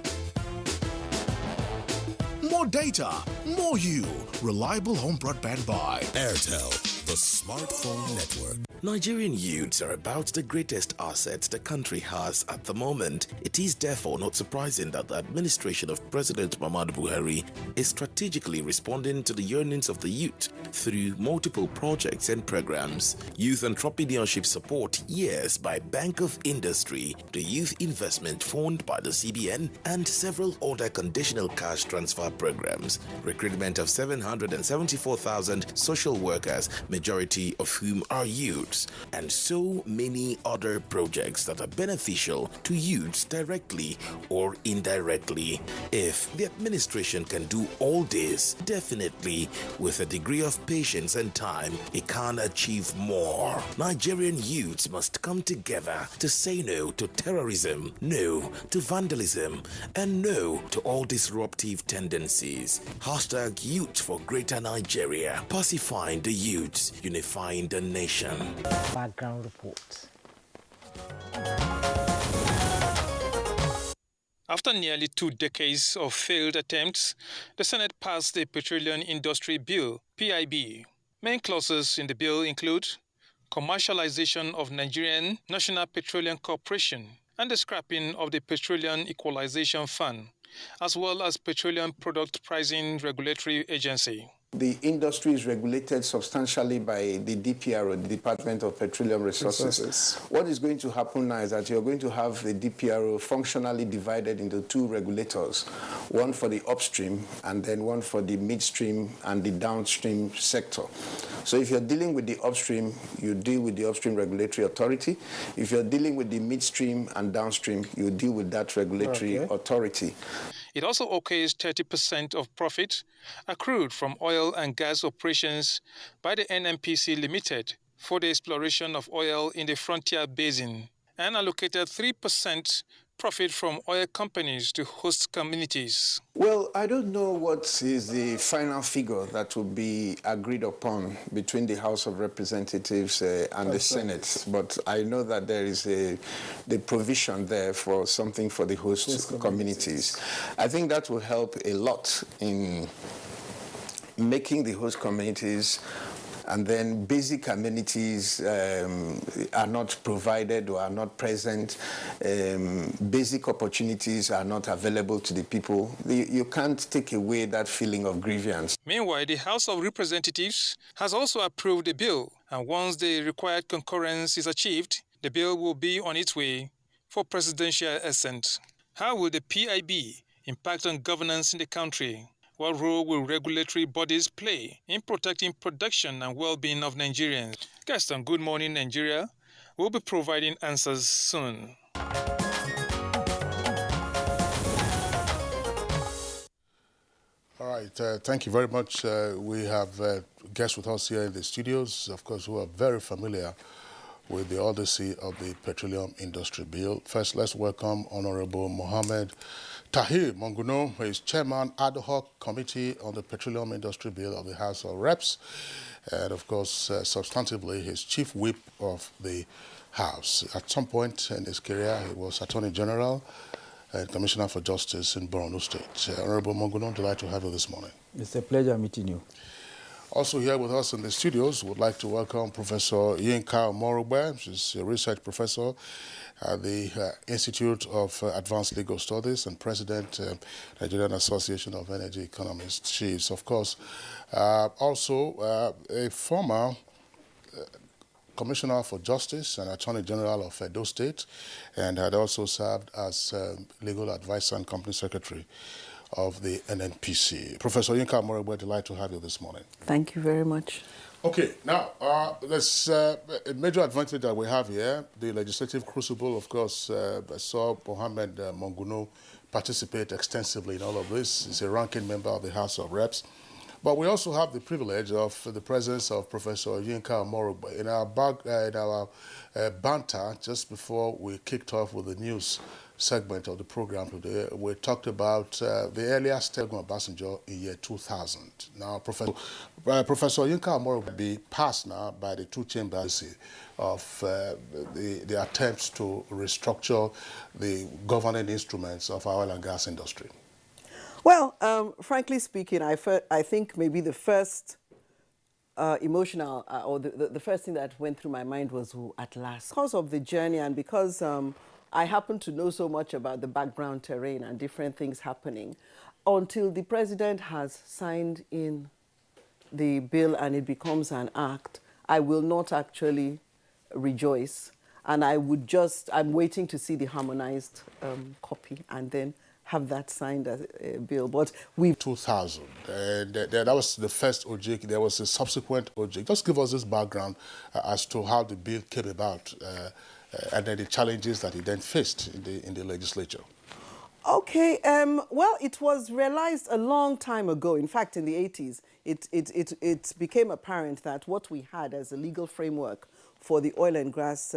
More data, more you. Reliable home broadband by Airtel, the smartphone network. Nigerian youths are about the greatest assets the country has at the moment. It is therefore not surprising that the administration of President Muhammadu Buhari is strategically responding to the yearnings of the youth through multiple projects and programs. Youth entrepreneurship support, yes, by Bank of Industry, the Youth Investment Fund by the CBN, and several other conditional cash transfer programs. Recruitment of 774,000 social workers, majority of whom are youth, and so many other projects that are beneficial to youths directly or indirectly. If the administration can do all this, definitely with a degree of patience and time, it can achieve more. Nigerian youths must come together to say no to terrorism, no to vandalism, and no to all disruptive tendencies. Hashtag Youth for Greater Nigeria. Pacifying the youths, unifying the nation. Background report. After nearly 2 decades of failed attempts, the Senate passed the Petroleum Industry Bill, PIB. Main clauses in the bill include commercialization of Nigerian National Petroleum Corporation and the scrapping of the Petroleum Equalization Fund, as well as Petroleum Product Pricing Regulatory Agency. The industry is regulated substantially by the DPRO, the Department of Petroleum Resources. What is going to happen now is that you're going to have the DPRO functionally divided into two regulators, one for the upstream and then one for the midstream and the downstream sector. So if you're dealing with the upstream, you deal with the upstream regulatory authority. If you're dealing with the midstream and downstream, you deal with that regulatory authority. It also okays 30% of profit accrued from oil and gas operations by the NNPC Limited for the exploration of oil in the Frontier Basin, and allocated 3% profit from oil companies to host communities. Well, I don't know what is the final figure that will be agreed upon between the House of Representatives and the Senate, but I know that there is the provision there for something for the host communities. I think that will help a lot in making the host communities, and then basic amenities are not provided or are not present. Basic opportunities are not available to the people. You can't take away that feeling of grievance. Meanwhile, the House of Representatives has also approved the bill, and once the required concurrence is achieved, the bill will be on its way for presidential assent. How will the PIB impact on governance in the country? What role will regulatory bodies play in protecting production and well-being of Nigerians? Guests on Good Morning Nigeria will be providing answers soon. All right, thank you very much. We have guests with us here in the studios, of course, who are very familiar with the odyssey of the Petroleum Industry Bill. First, let's welcome Honorable Mohammed Tahir Monguno, who is Chairman Ad Hoc Committee on the Petroleum Industry Bill of the House of Reps, and of course, substantively, his Chief Whip of the House. At some point in his career, he was Attorney General and Commissioner for Justice in Borno State. Honorable Monguno, delighted to have you this morning. It's a pleasure meeting you. Also here with us in the studios, would like to welcome Professor Yinka Omorugbe. She's a research professor at the Institute of Advanced Legal Studies and President Nigerian Association of Energy Economists. She is, of course, also a former Commissioner for Justice and Attorney General of Edo State, and had also served as legal advisor and company secretary of the NNPC. Professor Yinka Omorugbe, delighted to have you this morning. Thank you very much. Okay, now, there's a major advantage that we have here. The legislative crucible, of course, saw Mohammed Monguno participate extensively in all of this. He's a ranking member of the House of Reps. But we also have the privilege of the presence of Professor Yinka Omorugbe. In our banter, just before we kicked off with the news segment of the program today, we talked about the earliest Olusegun Obasanjo in year 2000. Now, Professor Yinka Omorugbe will be passed now by the two chambers of the attempts to restructure the governing instruments of our oil and gas industry. Well, frankly speaking, I think maybe the first emotional or the first thing that went through my mind was, oh, at last. Because of the journey and because I happen to know so much about the background terrain and different things happening, until the president has signed in the bill and it becomes an act, I will not actually rejoice. And I'm waiting to see the harmonized copy and then have that signed as a bill. But we 2000, and that was the first OJIC. There was a subsequent OJIC. Just give us this background as to how the bill came about and then the challenges that it then faced in the legislature. Okay, well, it was realized a long time ago. In fact, in the 80s, it became apparent that what we had as a legal framework for the oil and gas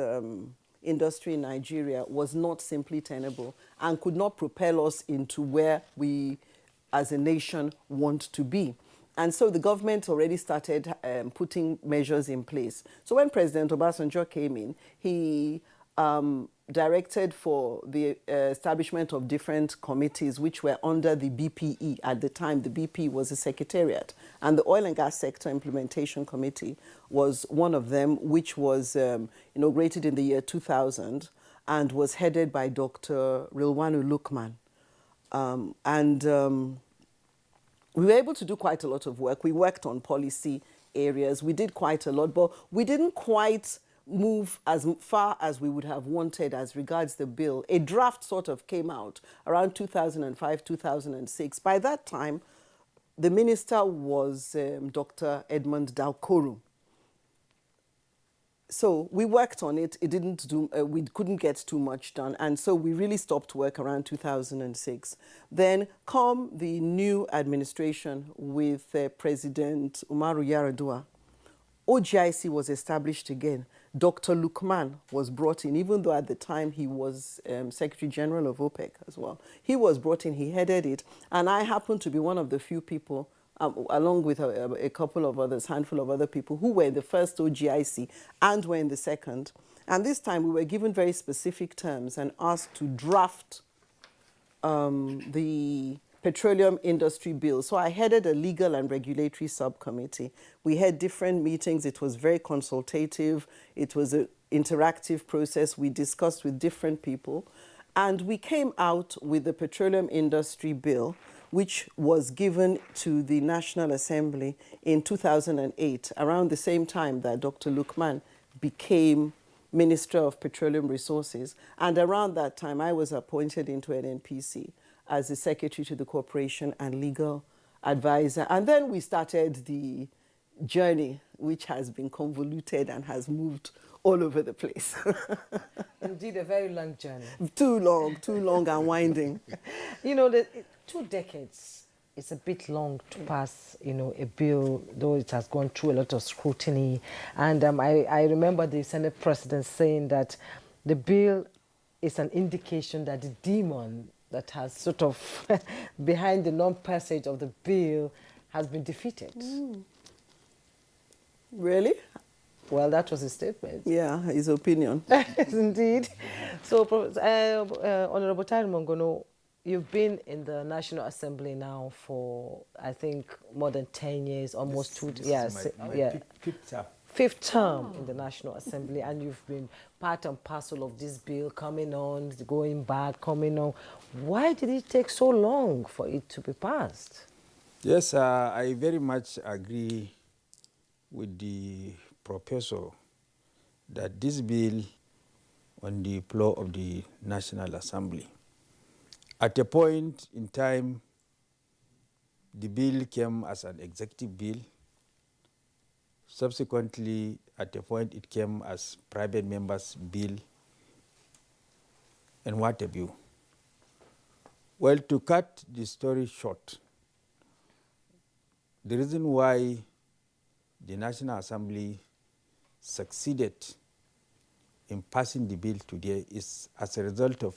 industry in Nigeria was not simply tenable and could not propel us into where we as a nation want to be. And so the government already started putting measures in place. So when President Obasanjo came in, he directed for the establishment of different committees which were under the BPE. At the time, the BP was a secretariat. And the Oil and Gas Sector Implementation Committee was one of them, which was inaugurated in the year 2000 and was headed by Dr. Rilwanu Lukman. we were able to do quite a lot of work. We worked on policy areas. We did quite a lot, but we didn't quite move as far as we would have wanted as regards the bill. A draft sort of came out around 2005, 2006. By that time, the minister was Dr. Edmund Dalkoru. So we worked on it. It didn't do. We couldn't get too much done, and so we really stopped work around 2006. Then, come the new administration with President Umaru Yar'Adua, OGIC was established again. Dr. Lukman was brought in, even though at the time he was Secretary General of OPEC as well. He was brought in. He headed it, and I happened to be one of the few people, along with a couple of others, handful of other people, who were in the first OGIC and were in the second. And this time we were given very specific terms and asked to draft the Petroleum Industry Bill. So I headed a legal and regulatory subcommittee. We had different meetings. It was very consultative. It was an interactive process. We discussed with different people. And we came out with the Petroleum Industry Bill, which was given to the National Assembly in 2008, around the same time that Dr. Lukman became Minister of Petroleum Resources. And around that time, I was appointed into NNPC as the Secretary to the Corporation and Legal Advisor. And then we started the journey, which has been convoluted and has moved all over the place. Indeed, a very long journey. Too long and winding. You know, 2 decades is a bit long to pass, you know, a bill, though it has gone through a lot of scrutiny. And I remember the Senate President saying that the bill is an indication that the demon that has sort of behind the non-passage of the bill has been defeated. Really? Well, that was his statement. Yeah, his opinion. Indeed. So, Honorable Tari Mongono, you've been in the National Assembly now for, I think, more than 10 years, almost fifth term in the National Assembly, and you've been part and parcel of this bill coming on, going back, coming on. Why did it take so long for it to be passed? Yes, I very much agree with the professor that this bill on the floor of the National Assembly, at a point in time, the bill came as an executive bill. Subsequently, at a point, it came as private members' bill, and what have you. Well, to cut the story short, the reason why the National Assembly succeeded in passing the bill today is as a result of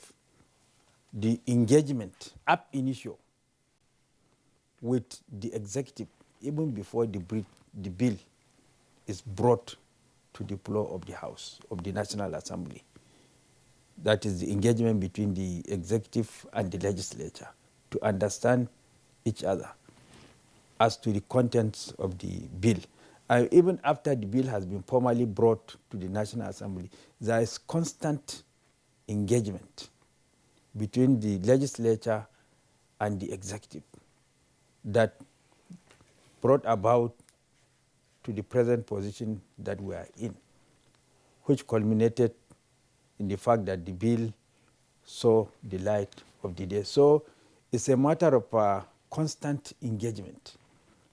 the engagement ab initio with the executive, even before the bill is brought to the floor of the House of the National Assembly. That is the engagement between the executive and the legislature to understand each other as to the contents of the bill. Even after the bill has been formally brought to the National Assembly, there is constant engagement between the legislature and the executive that brought about to the present position that we are in, which culminated in the fact that the bill saw the light of the day. So it's a matter of constant engagement,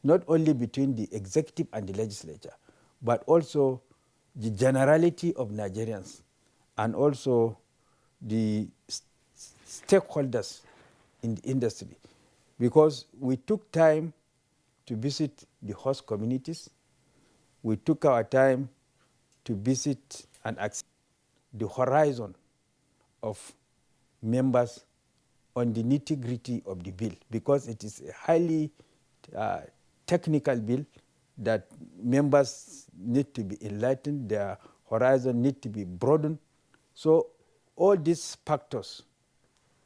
not only between the executive and the legislature, but also the generality of Nigerians and also the stakeholders in the industry. Because we took time to visit the host communities, we took our time to visit and access the horizon of members on the nitty-gritty of the bill, because it is a highly technical bill that members need to be enlightened, their horizon need to be broadened. So all these factors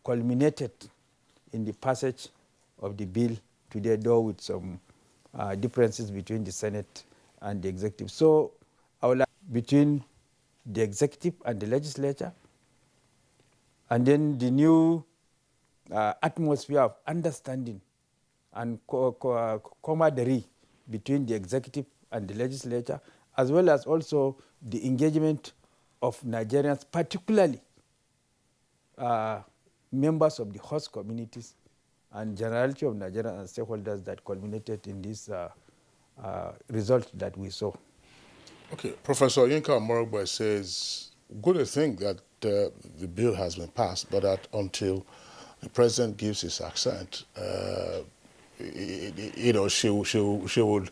culminated in the passage of the bill today, though with some differences between the Senate and the executive. So between the executive and the legislature, and then the new atmosphere of understanding and camaraderie between the executive and the legislature, as well as also the engagement of Nigerians, particularly members of the host communities and generality of Nigerian stakeholders that culminated in this result that we saw. Okay, Professor Yinka Morogba says, good to think that the bill has been passed, but that until the president gives his assent, you know, she would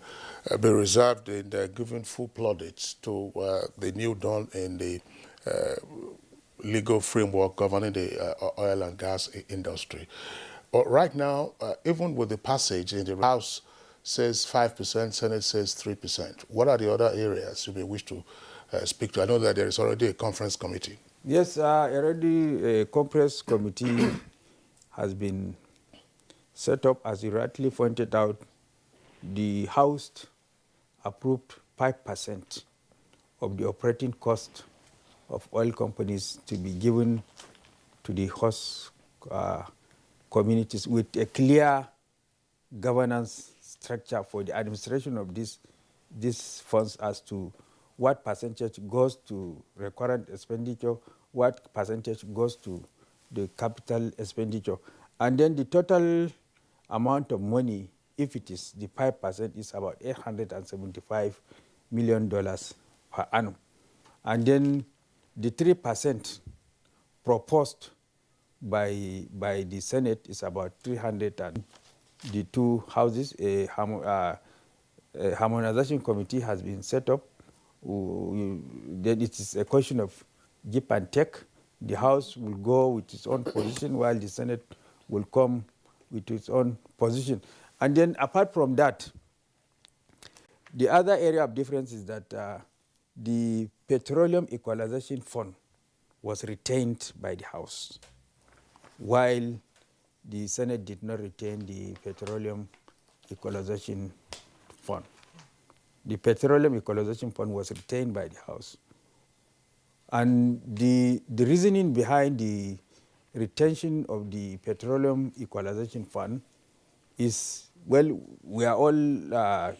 be reserved in giving full plaudits to the new dawn in the legal framework governing the oil and gas industry. But right now, even with the passage in the House says 5%, Senate says 3%. What are the other areas you may wish to speak to? I know that there is already a conference committee. Yes, already a conference committee has been set up. As you rightly pointed out, the House approved 5% of the operating cost of oil companies to be given to the host communities with a clear governance structure for the administration of these funds as to what percentage goes to recurrent expenditure, what percentage goes to the capital expenditure. And then the total amount of money, if it is the 5%, is about $875 million per annum. And then the 3% proposed by the Senate is about 300, and the two houses, a harmonization committee has been set up. Then it is a question of give and take. The House will go with its own position while the Senate will come with its own position. And then apart from that, the other area of difference is that the Petroleum Equalization Fund was retained by the House, while the Senate did not retain the Petroleum Equalization Fund. The Petroleum Equalization Fund was retained by the House. And the reasoning behind the retention of the Petroleum Equalization Fund is, well, we are all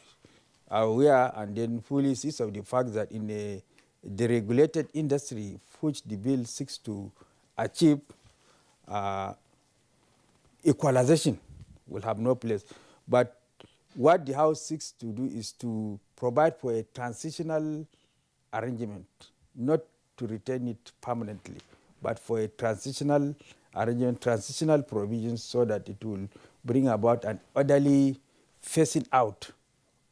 aware and then fully seized of the fact that in a deregulated industry, which the bill seeks to achieve, equalization will have no place. But what the House seeks to do is to provide for a transitional arrangement, not to retain it permanently, but for a transitional arrangement, transitional provisions, so that it will bring about an orderly phasing out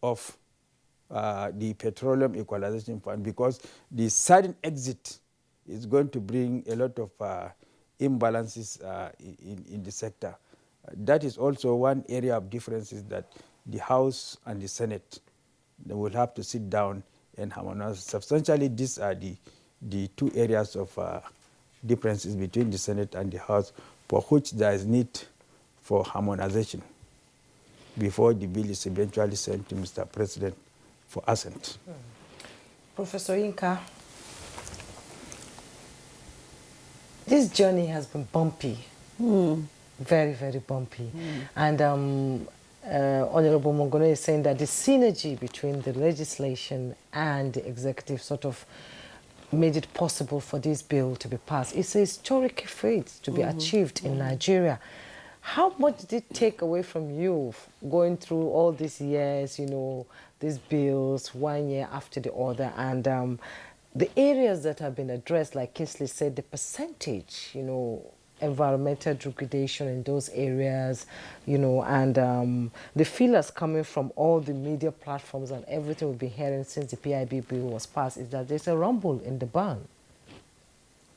of the Petroleum Equalization Fund, because the sudden exit is going to bring a lot of imbalances in the sector. That is also one area of differences that the House and the Senate, they will have to sit down and harmonize. Substantially, these are the two areas of differences between the Senate and the House, for which there is need for harmonization before the bill is eventually sent to Mr. President for assent. Professor Yinka, this journey has been bumpy, very, very bumpy. And Honorable Mongono is saying that the synergy between the legislation and the executive sort of made it possible for this bill to be passed. It's a historic feat to be achieved in Nigeria. How much did it take away from you going through all these years, you know, these bills, 1 year after the other, and the areas that have been addressed, like Kingsley said, the percentage, you know, environmental degradation in those areas, you know, and the feelers coming from all the media platforms and everything we've been hearing since the PIB bill was passed is that there's a rumble in the barn.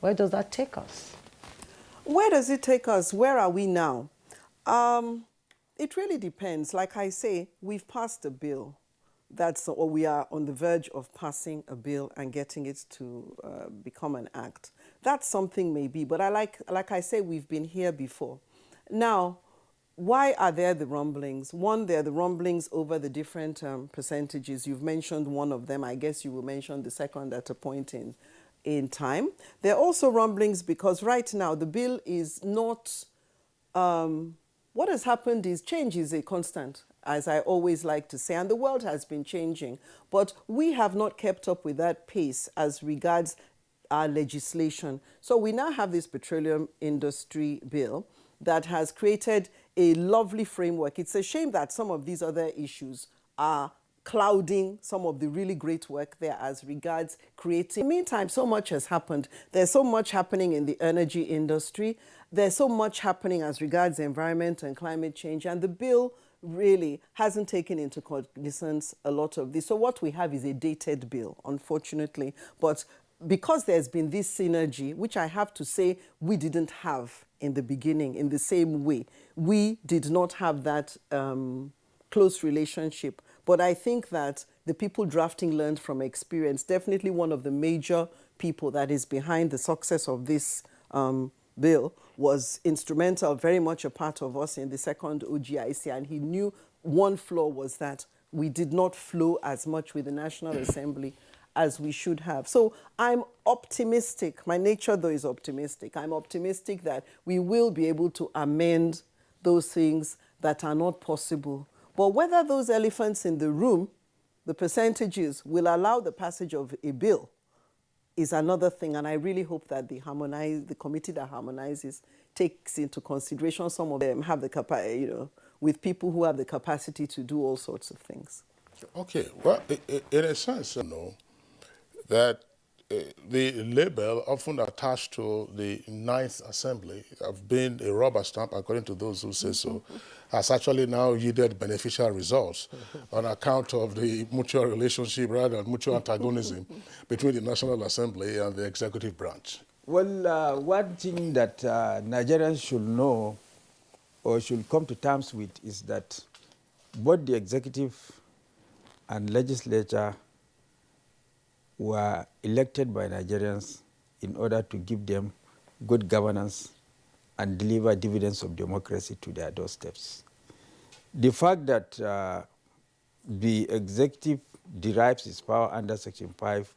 Where does that take us? Where does it take us? Where are we now? It really depends. Like I say, we've passed a bill. Or we are on the verge of passing a bill and getting it to become an act. That's something maybe, but like I say, we've been here before. Now, why are there the rumblings? One, there are the rumblings over the different percentages. You've mentioned one of them. I guess you will mention the second at a point in time. There are also rumblings because right now the bill is not, what has happened is change is a constant, as I always like to say, and the world has been changing. But we have not kept up with that pace as regards our legislation. So we now have this Petroleum Industry Bill that has created a lovely framework. It's a shame that some of these other issues are clouding some of the really great work there as regards creating. In the meantime, so much has happened. There's so much happening in the energy industry. There's so much happening as regards the environment and climate change. And the bill really hasn't taken into cognizance a lot of this. So what we have is a dated bill, unfortunately. But because there's been this synergy, which I have to say we didn't have in the beginning in the same way. We did not have that close relationship. But I think that the people drafting learned from experience. Definitely one of the major people that is behind the success of this bill was instrumental, very much a part of us in the second OGIC. And he knew one flaw was that we did not flow as much with the National Assembly as we should have. So I'm optimistic. My nature, though, is optimistic. I'm optimistic that we will be able to amend those things that are not possible. But whether those elephants in the room, the percentages, will allow the passage of a bill is another thing. And I really hope that the committee that harmonizes takes into consideration some of them have the capacity, with people who have the capacity to do all sorts of things. Okay, well, in a sense, that the label often attached to the Ninth Assembly of being a rubber stamp, according to those who say so, has actually now yielded beneficial results on account of the mutual relationship rather than mutual antagonism between the National Assembly and the executive branch. Well, one thing that Nigerians should know or should come to terms with is that both the executive and legislature were elected by Nigerians in order to give them good governance and deliver dividends of democracy to their doorsteps. The fact that the executive derives its power under Section 5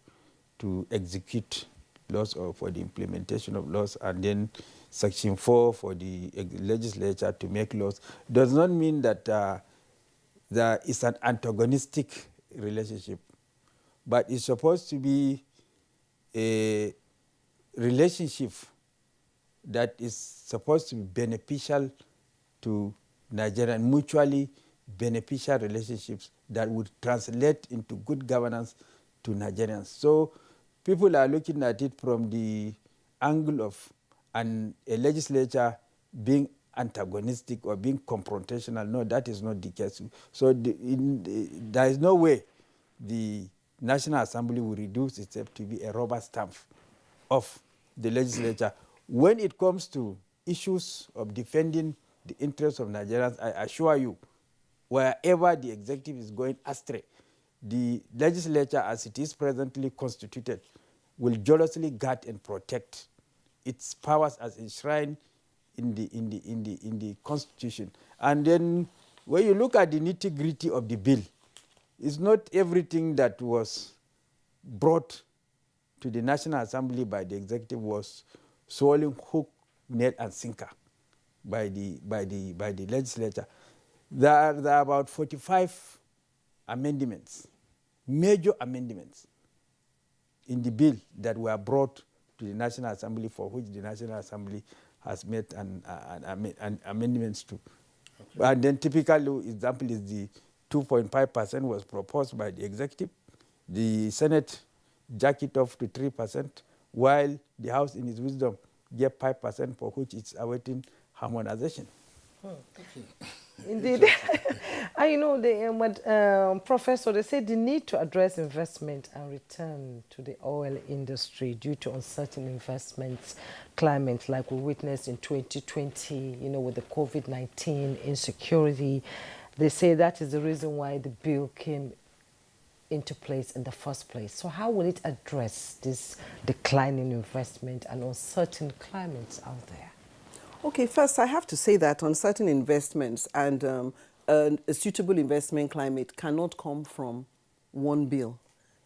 to execute laws or for the implementation of laws, and then Section 4 for the legislature to make laws, does not mean that there is an antagonistic relationship. But it's supposed to be a relationship that is supposed to be beneficial to Nigeria, mutually beneficial relationships that would translate into good governance to Nigerians. So people are looking at it from the angle of a legislature being antagonistic or being confrontational. No, that is not the case. So there is no way the National Assembly will reduce itself to be a rubber stamp of the legislature. When it comes to issues of defending the interests of Nigerians, I assure you, wherever the executive is going astray, the legislature, as it is presently constituted, will jealously guard and protect its powers as enshrined in the Constitution. And then when you look at the nitty-gritty of the bill, it's not everything that was brought to the National Assembly by the executive was swallowed hook, nail, and sinker by the legislature. There are about 45 amendments, major amendments, in the bill that were brought to the National Assembly, for which the National Assembly has made an amendments to. Okay. And then typical example is the 2.5% was proposed by the executive. The Senate jacked it off to 3%, while the House, in its wisdom, gave 5%, for which it's awaiting harmonization. Oh, okay. Indeed. Professor, they say the need to address investment and return to the oil industry due to uncertain investment climate like we witnessed in 2020, with the COVID-19 insecurity. They say that is the reason why the bill came into place in the first place. So how will it address this declining investment and uncertain climates out there? Okay, first I have to say that uncertain investments and a suitable investment climate cannot come from one bill.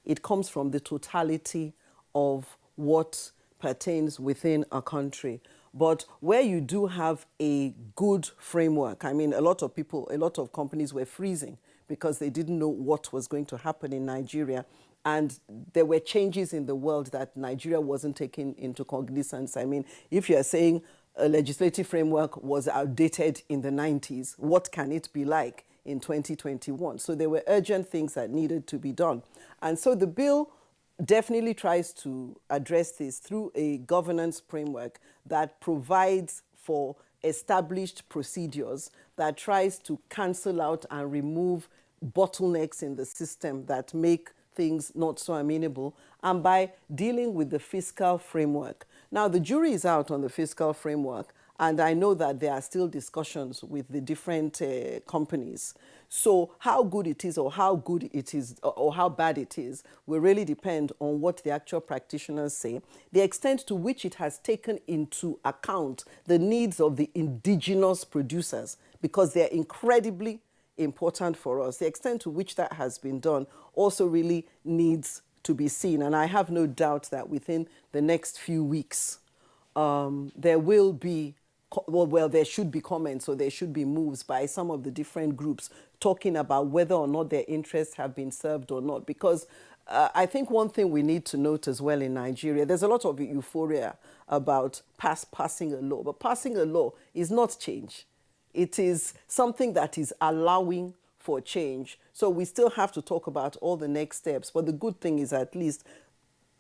It comes from the totality of what pertains within a country. But where you do have a good framework, I mean, a lot of companies were freezing because they didn't know what was going to happen in Nigeria. And there were changes in the world that Nigeria wasn't taking into cognizance. I mean, if you're saying a legislative framework was outdated in the 90s, what can it be like in 2021? So there were urgent things that needed to be done. And so the bill definitely tries to address this through a governance framework that provides for established procedures, that tries to cancel out and remove bottlenecks in the system that make things not so amenable, and by dealing with the fiscal framework. Now, the jury is out on the fiscal framework, and I know that there are still discussions with the different companies. So how good it is or how good it is or how bad it is will really depend on what the actual practitioners say, the extent to which it has taken into account the needs of the indigenous producers, because they're incredibly important for us. The extent to which that has been done also really needs to be seen. And I have no doubt that within the next few weeks, there will be, well, there should be comments or there should be moves by some of the different groups talking about whether or not their interests have been served or not. Because I think one thing we need to note as well in Nigeria, there's a lot of euphoria about passing a law, but passing a law is not change. It is something that is allowing for change. So we still have to talk about all the next steps. But the good thing is at least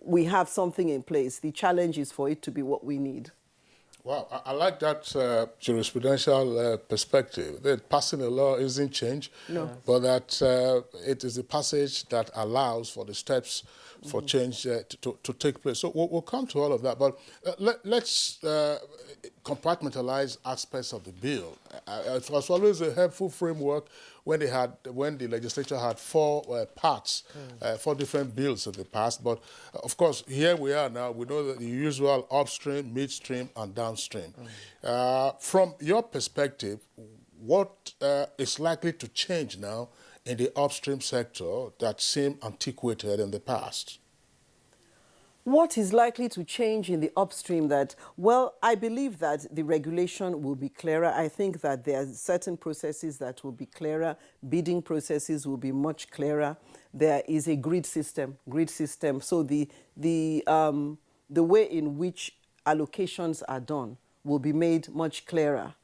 we have something in place. The challenge is for it to be what we need. Wow, I like that jurisprudential perspective. That passing a law isn't change, no, but that it is the passage that allows for the steps for change to take place. So we'll come to all of that, but let's compartmentalize aspects of the bill. It was always a helpful framework when the legislature had four parts, four different bills in the past. But of course, here we are now. We know that the usual upstream, midstream, and downstream. From your perspective, what is likely to change now in the upstream sector that seemed antiquated in the past? What is likely to change in the upstream that, well, I believe that the regulation will be clearer. I think that there are certain processes that will be clearer. Bidding processes will be much clearer. There is a grid system. So the way in which allocations are done will be made much clearer.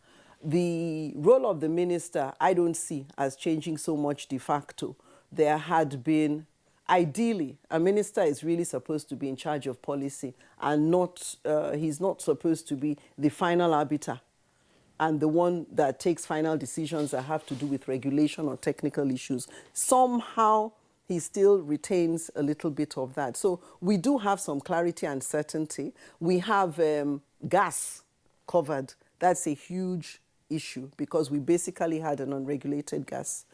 The role of the minister, I don't see as changing so much de facto. There had been, ideally, a minister is really supposed to be in charge of policy and not, he's not supposed to be the final arbiter and the one that takes final decisions that have to do with regulation or technical issues. Somehow, he still retains a little bit of that. So we do have some clarity and certainty. We have gas covered. That's a huge issue because we basically had an unregulated gas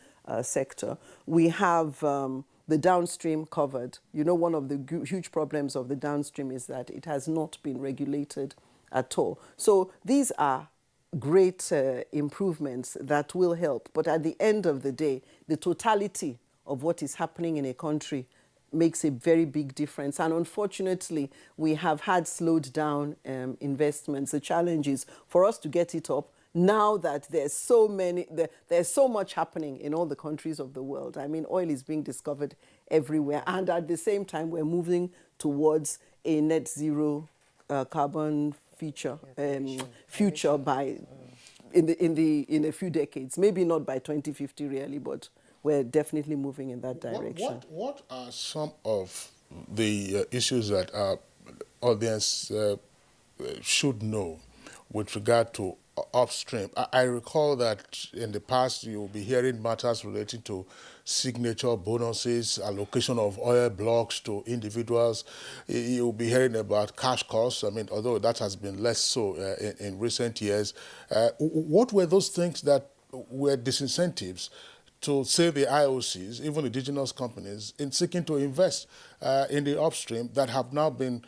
sector. We have the downstream covered. You know, one of the huge problems of the downstream is that it has not been regulated at all. So these are great improvements that will help. But at the end of the day, the totality of what is happening in a country makes a very big difference. And unfortunately, we have had slowed down investments. The challenge is for us to get it up now that there's so much happening in all the countries of the world. I mean, oil is being discovered everywhere. And at the same time, we're moving towards a net zero carbon future by in a few decades. Maybe not by 2050 really, but we're definitely moving in that direction. What are some of the issues that our audience should know with regard to upstream? I recall that in the past you'll be hearing matters relating to signature bonuses, allocation of oil blocks to individuals. You'll be hearing about cash costs. I mean, although that has been less so in recent years. What were those things that were disincentives to, say, the IOCs, even indigenous companies, in seeking to invest in the upstream that have now been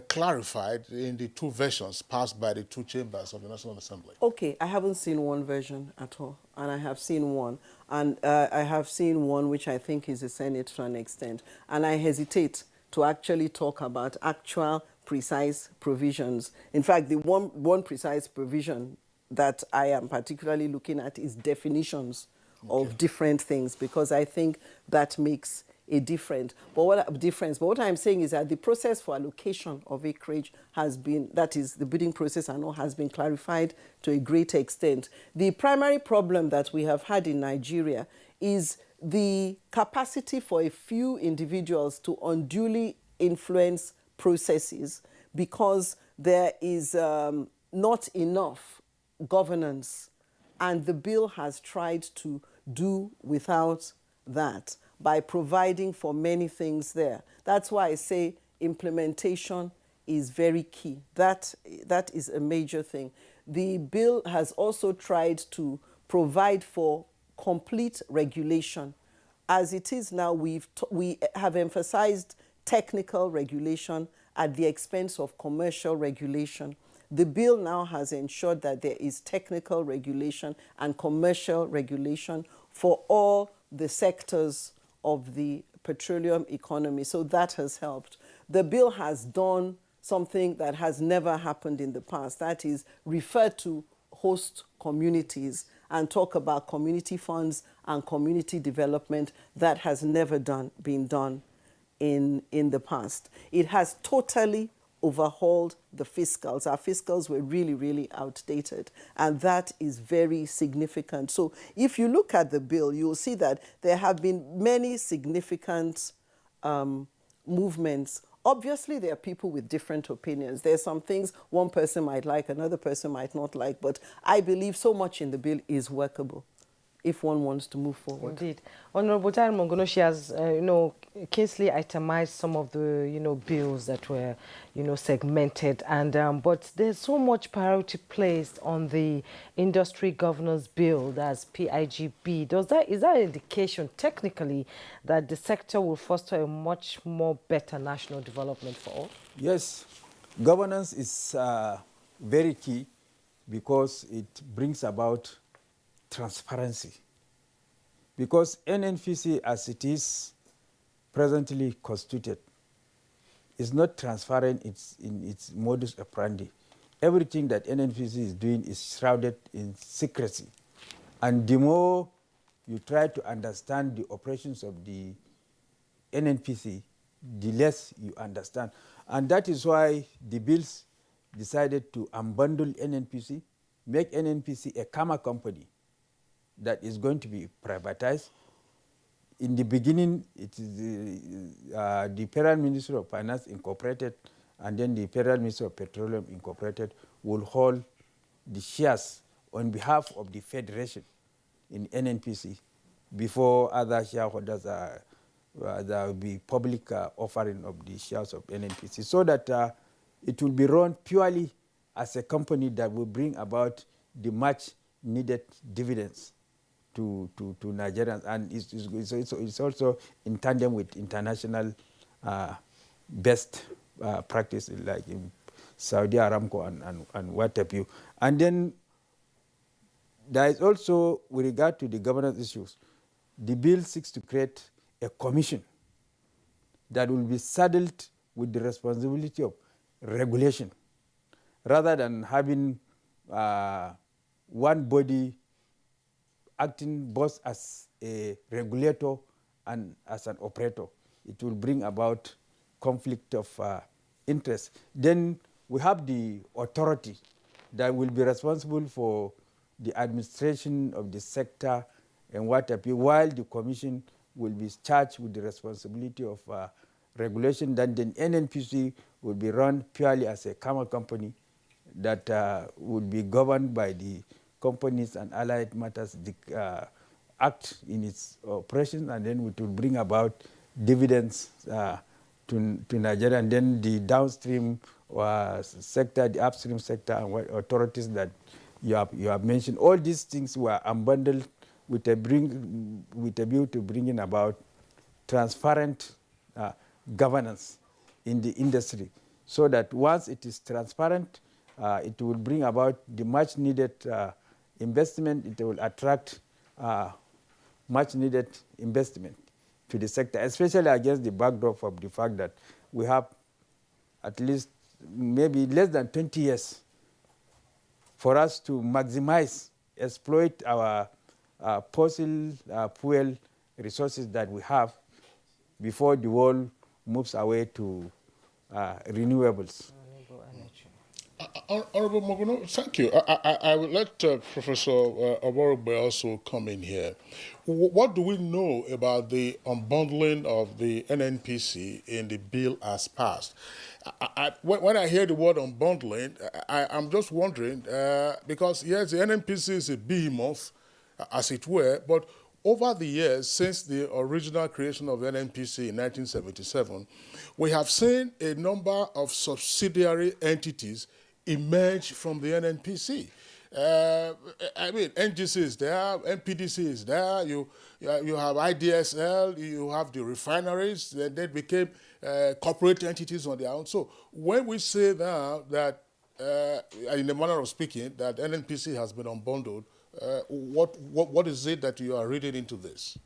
clarified in the two versions passed by the two chambers of the National Assembly? Okay, I haven't seen one version at all, and I have seen one. And I have seen one which I think is the Senate to an extent. And I hesitate to actually talk about actual precise provisions. In fact, the one precise provision that I am particularly looking at is definitions of different things, because I think that makes a difference. But what I'm saying is that the process for allocation of acreage has been, that is the bidding process, I know, has been clarified to a great extent. The primary problem that we have had in Nigeria is the capacity for a few individuals to unduly influence processes, because there is not enough governance, and the bill has tried to do without that by providing for many things there. That's why I say implementation is very key. That is a major thing. The bill has also tried to provide for complete regulation. As it is now, we have emphasized technical regulation at the expense of commercial regulation. The bill now has ensured that there is technical regulation and commercial regulation for all the sectors of the petroleum economy. So that has helped. The bill has done something that has never happened in the past. That is, refer to host communities and talk about community funds and community development. That has never been done in the past. It has totally overhauled the fiscals. Our fiscals were really, really outdated, and that is very significant. So if you look at the bill, you'll see that there have been many significant movements. Obviously, there are people with different opinions. There are some things one person might like, another person might not like, but I believe so much in the bill is workable if one wants to move forward. Indeed. Honorable Tare Mongonoshi has, Kingsley itemized some of the, bills that were, segmented, and but there's so much priority placed on the Industry Governance Bill, that's PIGB. Is that an indication, technically, that the sector will foster a much more better national development for all? Yes, governance is very key because it brings about transparency, because NNPC, as it is presently constituted, is not transparent in its modus operandi. Everything that NNPC is doing is shrouded in secrecy, and the more you try to understand the operations of the NNPC, the less you understand. And that is why the bills decided to unbundle NNPC, make NNPC a Kama company that is going to be privatized. In the beginning, it is the Federal Ministry of Finance Incorporated, and then the Federal Ministry of Petroleum Incorporated will hold the shares on behalf of the Federation in NNPC before other shareholders there will be public offering of the shares of NNPC, so that it will be run purely as a company that will bring about the much needed dividends to Nigerians, and it's also in tandem with international best practices like in Saudi Aramco and what have you. And then there is also, with regard to the governance issues, the bill seeks to create a commission that will be saddled with the responsibility of regulation, rather than having one body acting both as a regulator and as an operator. It will bring about conflict of interest. Then we have the authority that will be responsible for the administration of the sector and what have you, while the commission will be charged with the responsibility of regulation. Then the NNPC will be run purely as a Kama company that would be governed by the Companies and Allied Matters Act in its operations, and then it will bring about dividends to Nigeria, and then the downstream sector, the upstream sector, and what authorities that you have mentioned. All these things were unbundled with a view to bringing about transparent governance in the industry, so that once it is transparent, it will bring about the much needed investment. It will attract much needed investment to the sector, especially against the backdrop of the fact that we have at least maybe less than 20 years for us to maximize, exploit our fossil fuel resources that we have before the world moves away to renewables. Honorable Mogono, thank you. I will let Professor Oborogbe also come in here. What do we know about the unbundling of the NNPC in the bill as passed? When I hear the word unbundling, I'm just wondering, because yes, the NNPC is a behemoth, as it were, but over the years, since the original creation of NNPC in 1977, we have seen a number of subsidiary entities emerge from the NNPC. I mean, NGC is there, NPDC is there, you have IDSL, you have the refineries, they became corporate entities on their own. So when we say now that, in the manner of speaking, that NNPC has been unbundled, what is it that you are reading into this?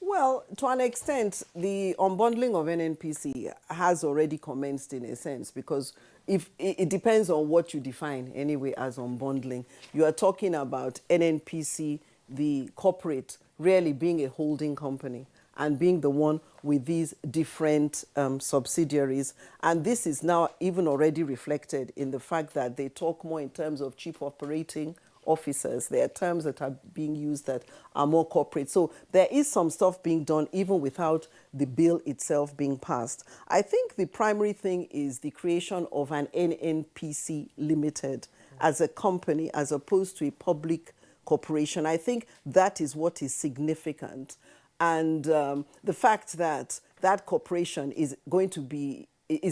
Well, to an extent, the unbundling of NNPC has already commenced in a sense, because if it depends on what you define anyway as unbundling. You are talking about NNPC, the corporate, really being a holding company and being the one with these different subsidiaries. And this is now even already reflected in the fact that they talk more in terms of chief operating officers. There are terms that are being used that are more corporate. So there is some stuff being done even without the bill itself being passed. I think the primary thing is the creation of an NNPC Limited as a company as opposed to a public corporation. I think that is what is significant. And the fact that that corporation is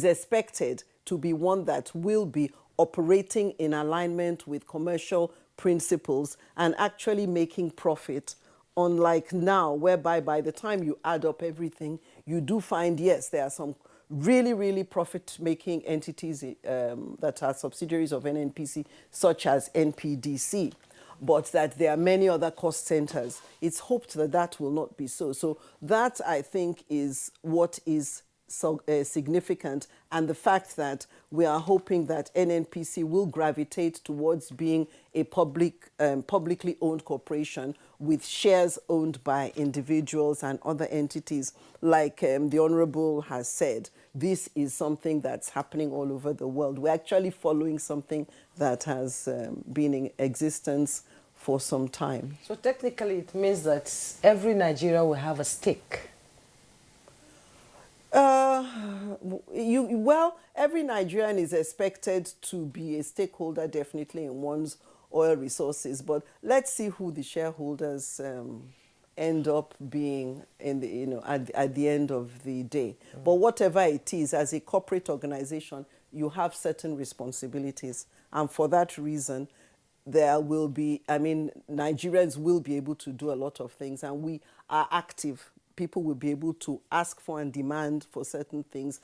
expected to be one that will be operating in alignment with commercial principles and actually making profit, unlike now, whereby by the time you add up everything, you do find, yes, there are some really, really profit-making entities that are subsidiaries of NNPC, such as NPDC, but that there are many other cost centers. It's hoped that that will not be so. So that, I think, is what is so significant, and the fact that we are hoping that NNPC will gravitate towards being a publicly owned corporation with shares owned by individuals and other entities. Like the Honorable has said, this is something that's happening all over the world. We're actually following something that has been in existence for some time. So technically it means that every Nigerian will have a stake. Well, every Nigerian is expected to be a stakeholder, definitely, in one's oil resources. But let's see who the shareholders end up being in the, at the end of the day. But whatever it is, as a corporate organization, you have certain responsibilities, and for that reason, there will be. Nigerians will be able to do a lot of things, and we are active. People will be able to ask for and demand for certain things.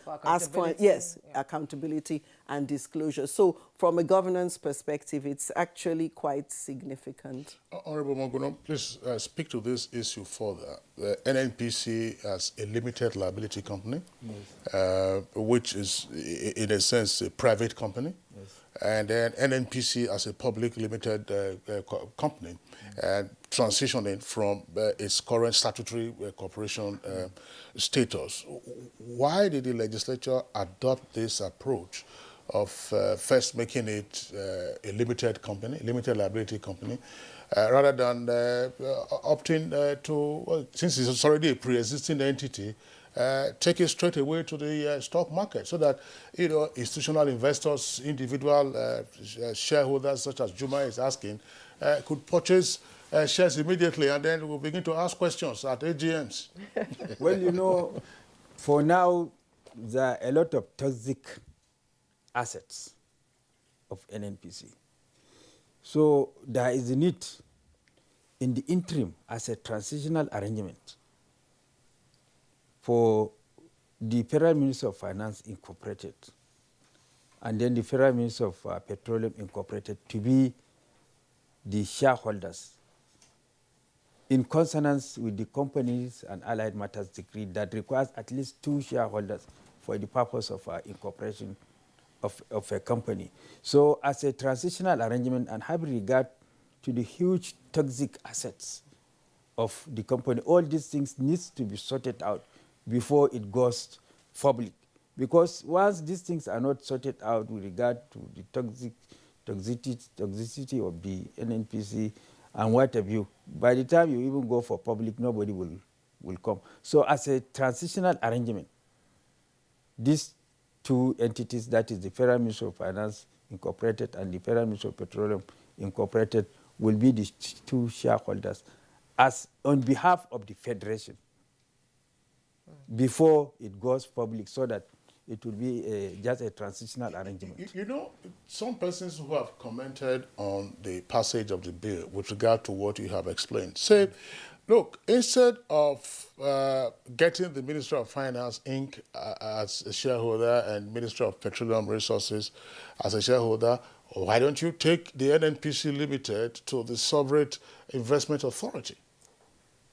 Accountability and disclosure. So from a governance perspective, it's actually quite significant. Honorable Mogono, please speak to this issue further. The NNPC as a limited liability company, which is, in a sense, a private company. And then NNPC as a public limited company, transitioning from its current statutory corporation status. Why did the legislature adopt this approach of first making it a limited company, limited liability company, rather than opting to, well, since it's already a pre-existing entity, take it straight away to the stock market, so that institutional investors, individual shareholders, such as Juma is asking, could purchase shares immediately, and then we'll begin to ask questions at AGMs. Well, for now, there are a lot of toxic assets of NNPC. So there is a need in the interim as a transitional arrangement for the Federal Ministry of Finance Incorporated and then the Federal Ministry of Petroleum Incorporated to be the shareholders in consonance with the Companies and Allied Matters Decree that requires at least 2 shareholders for the purpose of incorporation of a company. So as a transitional arrangement and have regard to the huge toxic assets of the company, all these things needs to be sorted out before it goes public. Because once these things are not sorted out with regard to the toxicity of the NNPC and what have you, by the time you even go for public, nobody will come. So as a transitional arrangement, these two entities, that is the Federal Ministry of Finance Incorporated and the Federal Ministry of Petroleum Incorporated, will be the two shareholders as on behalf of the Federation before it goes public, so that it will be just a transitional arrangement. You know, some persons who have commented on the passage of the bill with regard to what you have explained say, look, instead of getting the Ministry of Finance, Inc. As a shareholder and Ministry of Petroleum Resources as a shareholder, why don't you take the NNPC Limited to the Sovereign Investment Authority?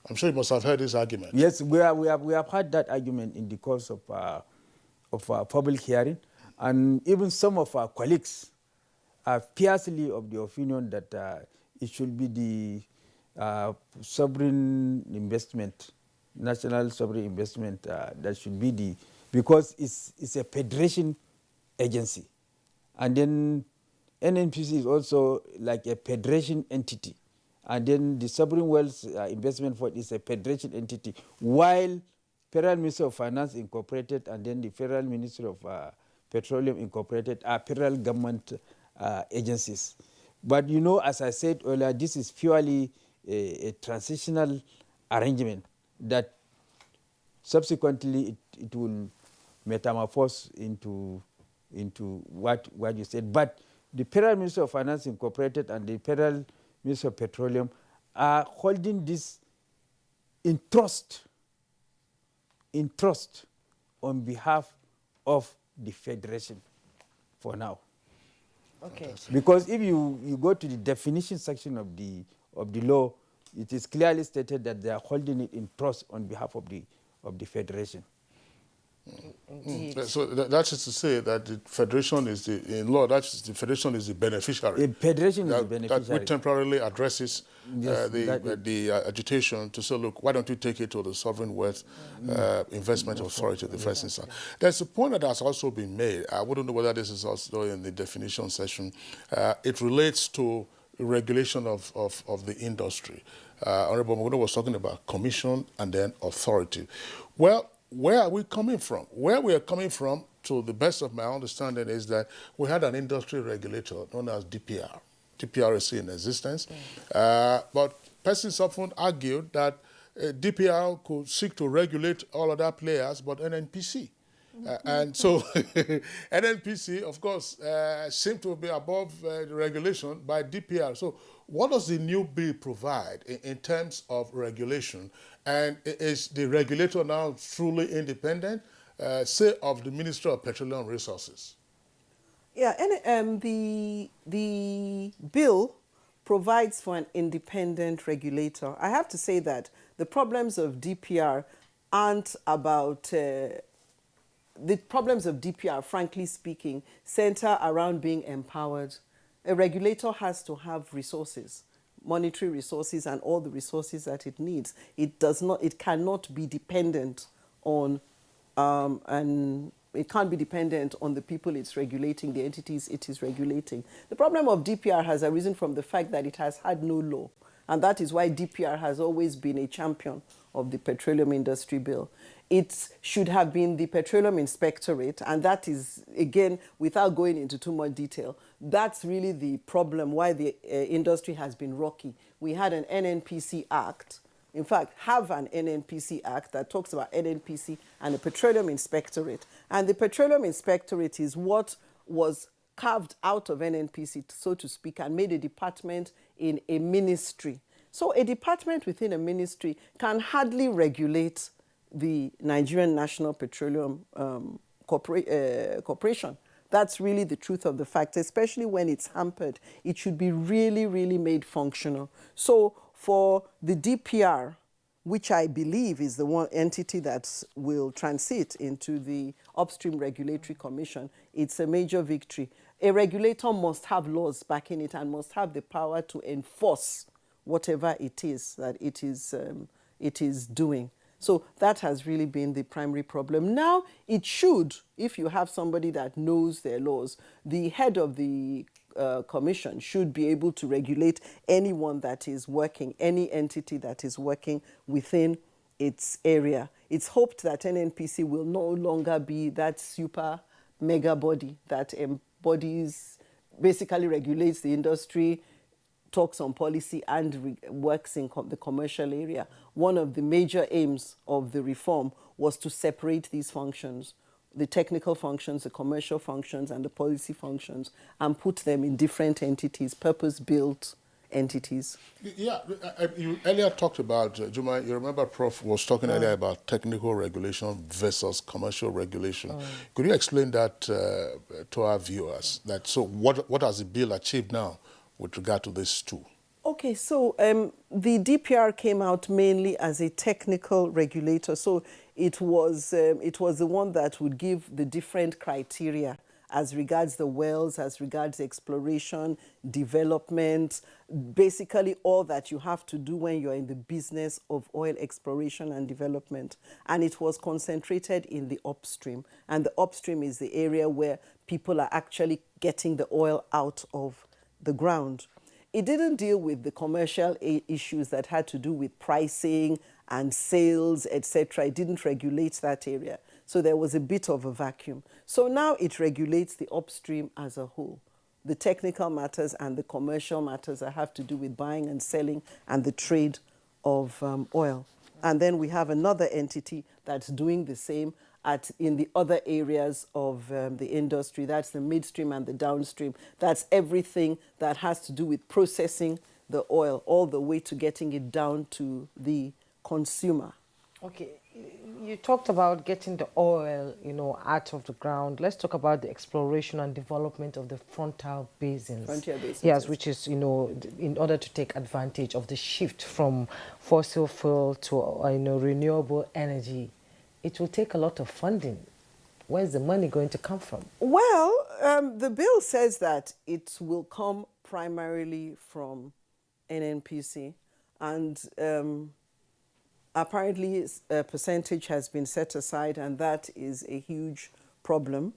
I'm sure you must have heard this argument. Yes, we have had that argument in the course of our public hearing, and even some of our colleagues are fiercely of the opinion that it should be the sovereign investment, national sovereign investment, that should be the, because it's a federation agency, and then NNPC is also like a federation entity, and then the sovereign wealth investment fund is a federation entity, while Federal Ministry of Finance Incorporated and then the Federal Ministry of Petroleum Incorporated are federal government agencies. But you know, as I said earlier, this is purely a transitional arrangement that subsequently it will metamorphose into what you said. But the Federal Ministry of Finance Incorporated and the Federal Ministry of Petroleum are holding this in trust on behalf of the Federation for now. Okay. Because if you go to the definition section of the law, it is clearly stated that they are holding it in trust on behalf of the Federation. So that is to say that the Federation is the Federation is the beneficiary. The Federation is the beneficiary. That temporarily addresses Yes, the agitation to say, look, why don't you take it to the Sovereign Wealth Investment Authority, the first instance. There's a point that has also been made. I wouldn't know whether this is also in the definition section. It relates to regulation of the industry. Honorable Mogono was talking about commission and then authority. Well, where are we coming from? Where we are coming from, to the best of my understanding, is that we had an industry regulator known as DPR. DPR is still in existence. But persons often argued that DPR could seek to regulate all other players but NNPC. And so NNPC, of course, seemed to be above the regulation by DPR. So what does the new bill provide in terms of regulation? And is the regulator now truly independent, say, of the Ministry of Petroleum Resources? Yeah, and the bill provides for an independent regulator. I have to say that the problems of DPR aren't about... the problems of DPR, frankly speaking, center around being empowered. A regulator has to have resources, monetary resources, and all the resources that it needs. It cannot be dependent on, and it can't be dependent on the people it's regulating, the entities it is regulating. The problem of DPR has arisen from the fact that it has had no law, and that is why DPR has always been a champion of the Petroleum Industry Bill. It should have been the Petroleum Inspectorate, and that is, again, without going into too much detail, that's really the problem why the industry has been rocky. We had an NNPC Act, in fact, have an NNPC Act that talks about NNPC and the Petroleum Inspectorate. And the Petroleum Inspectorate is what was carved out of NNPC, so to speak, and made a department in a ministry. So a department within a ministry can hardly regulate the Nigerian National Petroleum Corporation. That's really the truth of the fact, especially when it's hampered. It should be really, really made functional. So for the DPR, which I believe is the one entity that will transit into the Upstream Regulatory Commission, it's a major victory. A regulator must have laws backing it and must have the power to enforce whatever it is that it is doing. So that has really been the primary problem. Now, it should, if you have somebody that knows their laws, the head of the commission should be able to regulate anyone that is working, any entity that is working within its area. It's hoped that NNPC will no longer be that super mega body that embodies, basically regulates the industry, talks on policy, and works in the commercial area. One of the major aims of the reform was to separate these functions, the technical functions, the commercial functions, and the policy functions, and put them in different entities, purpose-built entities. Yeah, you earlier talked about, Juma, you remember Prof was talking earlier about technical regulation versus commercial regulation. Could you explain that to our viewers? So what has the bill achieved now with regard to these two? Okay, so the DPR came out mainly as a technical regulator. So it was the one that would give the different criteria as regards the wells, as regards exploration, development, basically all that you have to do when you're in the business of oil exploration and development. And it was concentrated in the upstream. And the upstream is the area where people are actually getting the oil out of the ground. It didn't deal with the commercial issues that had to do with pricing and sales, etc. It didn't regulate that area. So there was a bit of a vacuum. So now it regulates the upstream as a whole. The technical matters and the commercial matters that have to do with buying and selling and the trade of oil. And then we have another entity that's doing the same in the other areas of the industry. That's the midstream and the downstream. That's everything that has to do with processing the oil all the way to getting it down to the consumer. Okay, you talked about getting the oil, out of the ground. Let's talk about the exploration and development of the frontal basins. Frontier basins. Yes, which is, in order to take advantage of the shift from fossil fuel to, renewable energy. It will take a lot of funding. Where's the money going to come from? Well, the bill says that it will come primarily from NNPC, and apparently a percentage has been set aside, and that is a huge problem.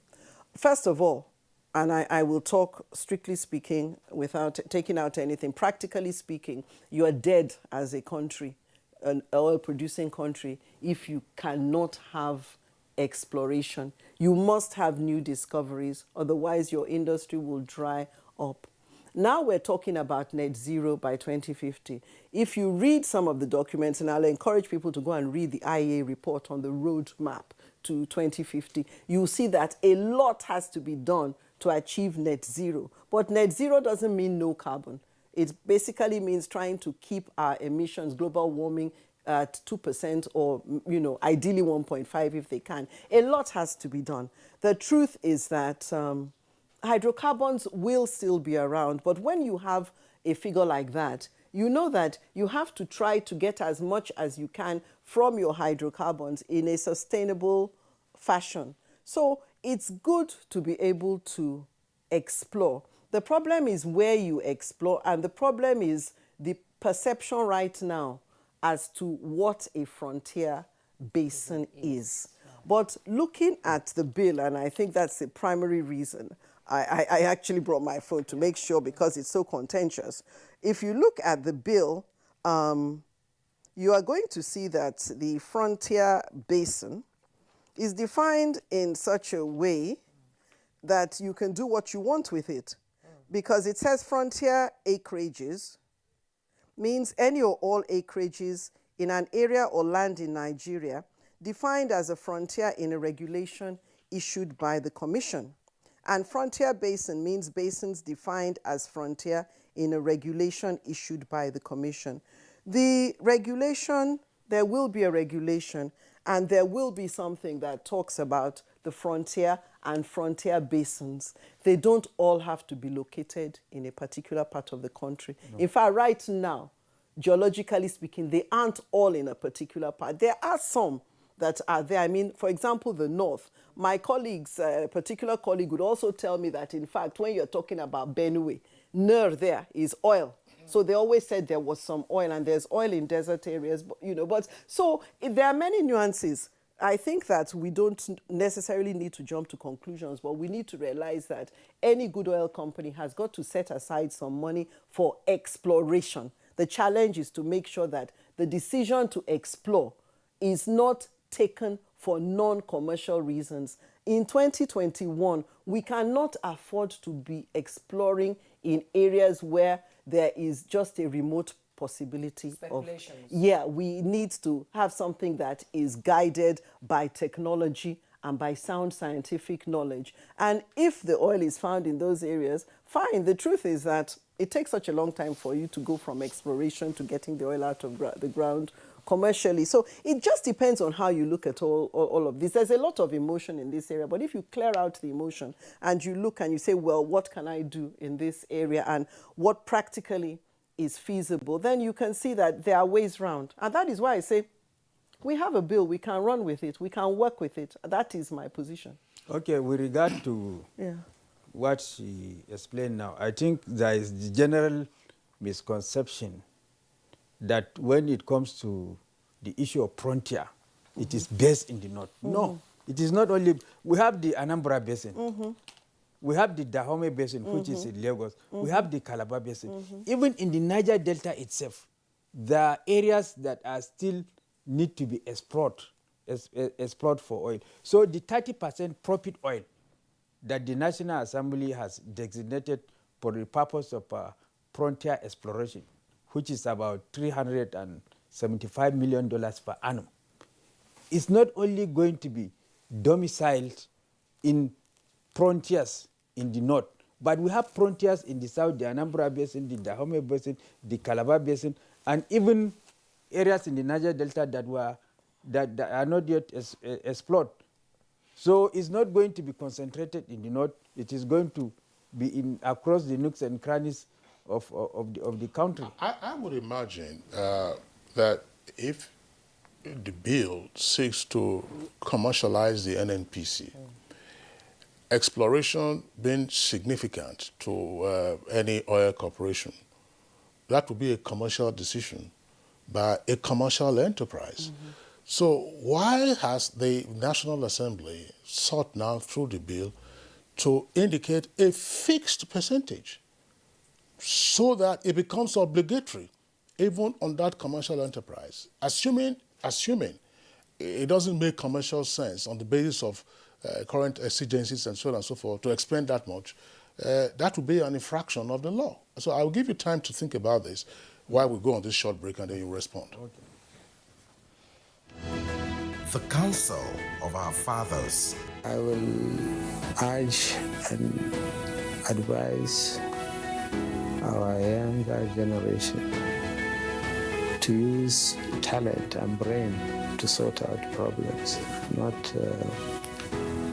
First of all, and I will talk strictly speaking without taking out anything, practically speaking, you are dead as a country, an oil-producing country, if you cannot have exploration. You must have new discoveries, otherwise your industry will dry up. Now we're talking about net zero by 2050. If you read some of the documents, and I'll encourage people to go and read the IEA report on the roadmap to 2050, you'll see that a lot has to be done to achieve net zero. But net zero doesn't mean no carbon. It basically means trying to keep our emissions, global warming, at 2% or, ideally 1.5 if they can. A lot has to be done. The truth is that hydrocarbons will still be around, but when you have a figure like that, you know that you have to try to get as much as you can from your hydrocarbons in a sustainable fashion. So it's good to be able to explore. The problem is where you explore, and the problem is the perception right now as to what a frontier basin is. But looking at the bill, and I think that's the primary reason, I actually brought my phone to make sure because it's so contentious. If you look at the bill, you are going to see that the frontier basin is defined in such a way that you can do what you want with it. Because it says frontier acreages means any or all acreages in an area or land in Nigeria defined as a frontier in a regulation issued by the Commission. And frontier basin means basins defined as frontier in a regulation issued by the Commission. The regulation, there will be a regulation, and there will be something that talks about the frontier and frontier basins. They don't all have to be located in a particular part of the country. No. In fact, right now, geologically speaking, they aren't all in a particular part. There are some, that are there. I mean, for example, the North. My colleagues, a particular colleague would also tell me that, in fact, when you're talking about Benue, there is oil. So they always said there was some oil, and there's oil in desert areas, but so there are many nuances. I think that we don't necessarily need to jump to conclusions, but we need to realize that any good oil company has got to set aside some money for exploration. The challenge is to make sure that the decision to explore is not taken for non-commercial reasons. In 2021, we cannot afford to be exploring in areas where there is just a remote possibility of... Yeah, we need to have something that is guided by technology and by sound scientific knowledge. And if the oil is found in those areas, fine. The truth is that it takes such a long time for you to go from exploration to getting the oil out of the ground commercially. So it just depends on how you look at all of this. There's a lot of emotion in this area, but if you clear out the emotion and you look and you say, well, what can I do in this area and what practically is feasible, then you can see that there are ways round. And that is why I say, we have a bill, we can run with it, we can work with it. That is my position. Okay, with regard to what she explained now, I think there is the general misconception that when it comes to the issue of frontier, it is based in the north. No, it is not only. We have the Anambra Basin. We have the Dahomey Basin, which is in Lagos. We have the Calabar Basin. Even in the Niger Delta itself, there are areas that are still need to be explored for oil. So the 30% profit oil that the National Assembly has designated for the purpose of frontier exploration, which is about $375 million per annum, is not only going to be domiciled in frontiers in the north, but we have frontiers in the south, the Anambra Basin, the Dahomey Basin, the Calabar Basin, and even areas in the Niger Delta that are not yet explored. So it's not going to be concentrated in the north. It is going to be across the nooks and crannies of the country. I would imagine that if the bill seeks to commercialize the NNPC, exploration being significant to any oil corporation, that would be a commercial decision by a commercial enterprise. So why has the National Assembly sought now through the bill to indicate a fixed percentage so that it becomes obligatory even on that commercial enterprise, assuming it doesn't make commercial sense on the basis of current exigencies and so on and so forth to expend that much, that would be an infraction of the law. So I'll give you time to think about this while we go on this short break and then you respond. Okay. The counsel of our fathers. I will urge and advise our younger generation to use talent and brain to sort out problems, not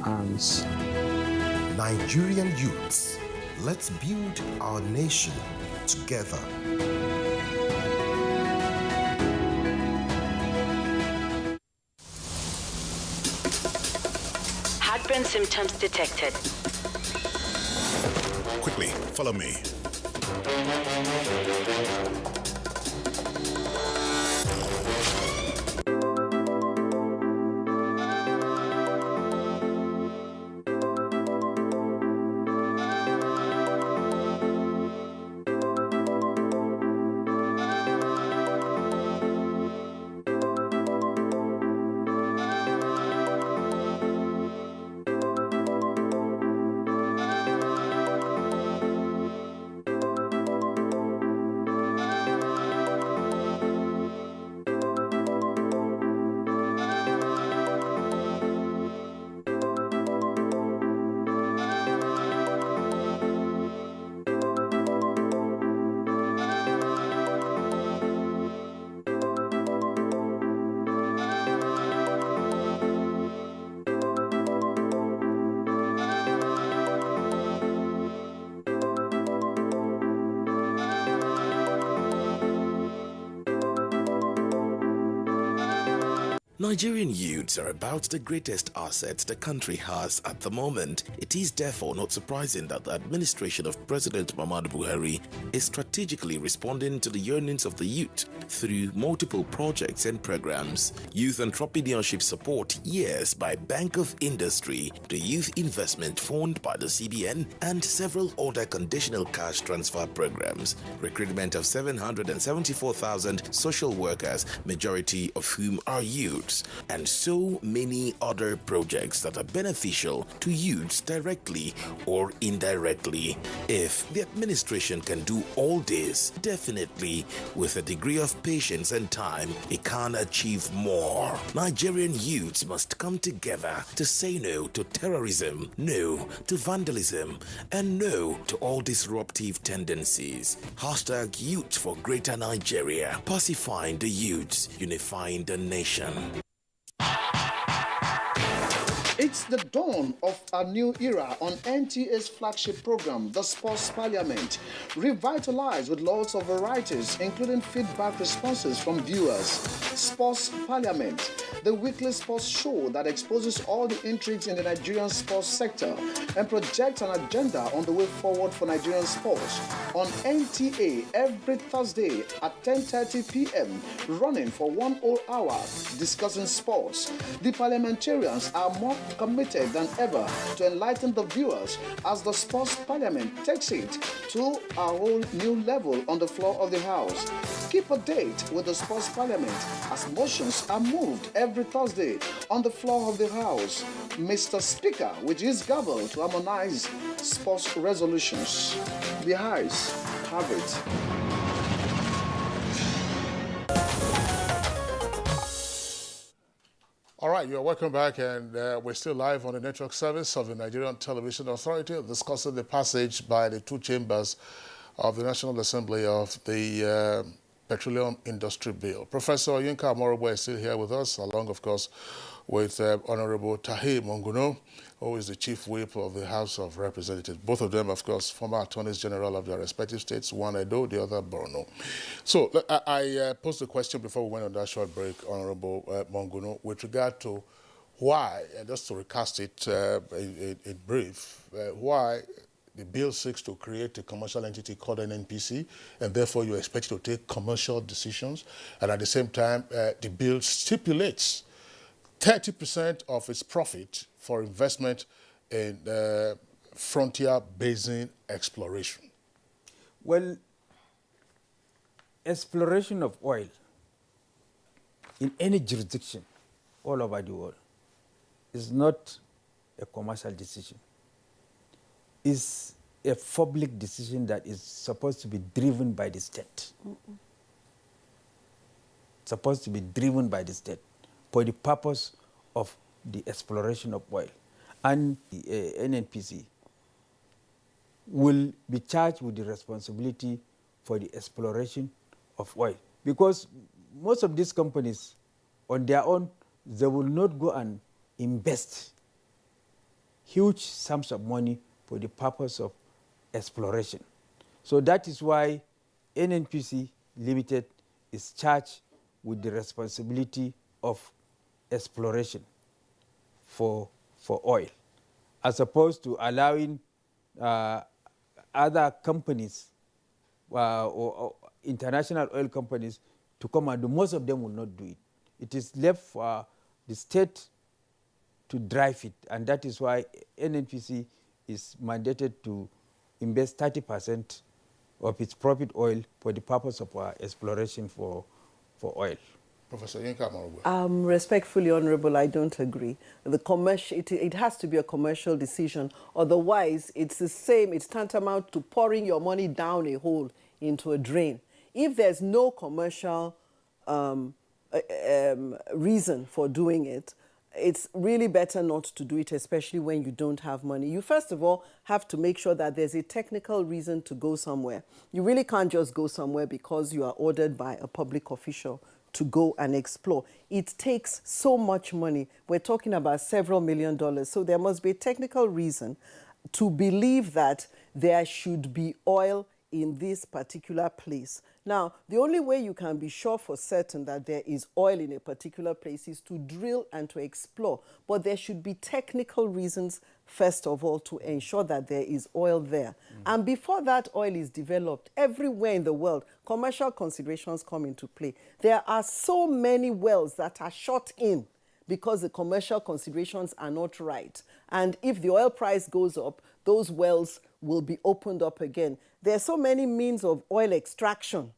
arms. Nigerian youths, let's build our nation together. Heartburn symptoms detected. Quickly, follow me. Nigerian youths are about the greatest assets the country has at the moment. It is therefore not surprising that the administration of President Muhammadu Buhari is strategically responding to the yearnings of the youth through multiple projects and programs. Youth entrepreneurship support, yes, by Bank of Industry, the Youth Investment Fund by the CBN, and several other conditional cash transfer programs. Recruitment of 774,000 social workers, majority of whom are youth, and so many other projects that are beneficial to youths directly or indirectly. If the administration can do all this, definitely with a degree of patience and time, it can achieve more. Nigerian youths must come together to say no to terrorism, no to vandalism, and no to all disruptive tendencies. Hashtag Youth for Greater Nigeria. Pacifying the youths, unifying the nation. It's the dawn of a new era on NTA's flagship program, The Sports Parliament, revitalized with lots of varieties, including feedback responses from viewers. Sports Parliament, the weekly sports show that exposes all the intrigues in the Nigerian sports sector and projects an agenda on the way forward for Nigerian sports. On NTA every Thursday at 10:30 p.m., running for 1 whole hour, discussing sports. The parliamentarians are more committed than ever to enlighten the viewers as the Sports Parliament takes it to a whole new level on the floor of the House. Keep a date with the Sports Parliament as motions are moved every Thursday on the floor of the House. Mr. Speaker, with his gavel to harmonize sports resolutions. The House have it. All right, you're welcome back, and we're still live on the network service of the Nigerian Television Authority, discussing the passage by the two chambers of the National Assembly of the Petroleum Industry Bill. Professor Yinka Amorobo is still here with us, along, of course, with Honorable Tahir Monguno, who is the Chief Whip of the House of Representatives. Both of them, of course, former Attorneys General of their respective states, one Edo, the other Borno. So I posed a question before we went on that short break, Honorable Monguno, with regard to why, and just to recast it in brief, why the bill seeks to create a commercial entity called an NPC, and therefore you expect to take commercial decisions, and at the same time, the bill stipulates 30% of its profit for investment in frontier basin exploration. Well, exploration of oil in any jurisdiction all over the world is not a commercial decision. It's a public decision that is supposed to be driven by the state. Supposed to be driven by the state for the purpose of the exploration of oil. And the NNPC will be charged with the responsibility for the exploration of oil. Because most of these companies, on their own, they will not go and invest huge sums of money for the purpose of exploration. So that is why NNPC Limited is charged with the responsibility of exploration for oil, as opposed to allowing other companies or international oil companies to come and do. Most of them will not do it. It is left for the state to drive it, and that is why NNPC is mandated to invest 30% of its profit oil for the purpose of exploration for oil. Professor Yinka Amorobo. Respectfully, Honorable, I don't agree. It has to be a commercial decision. Otherwise, it's the same. It's tantamount to pouring your money down a hole into a drain. If there's no commercial reason for doing it, it's really better not to do it, especially when you don't have money. You first of all have to make sure that there's a technical reason to go somewhere. You really can't just go somewhere because you are ordered by a public official to go and explore. It takes so much money. We're talking about several $1 million. So there must be a technical reason to believe that there should be oil in this particular place. Now, the only way you can be sure for certain that there is oil in a particular place is to drill and to explore. But there should be technical reasons, first of all, to ensure that there is oil there. And before that oil is developed, everywhere in the world, commercial considerations come into play. There are so many wells that are shut in because the commercial considerations are not right. And if the oil price goes up, those wells will be opened up again. There are so many means of oil extraction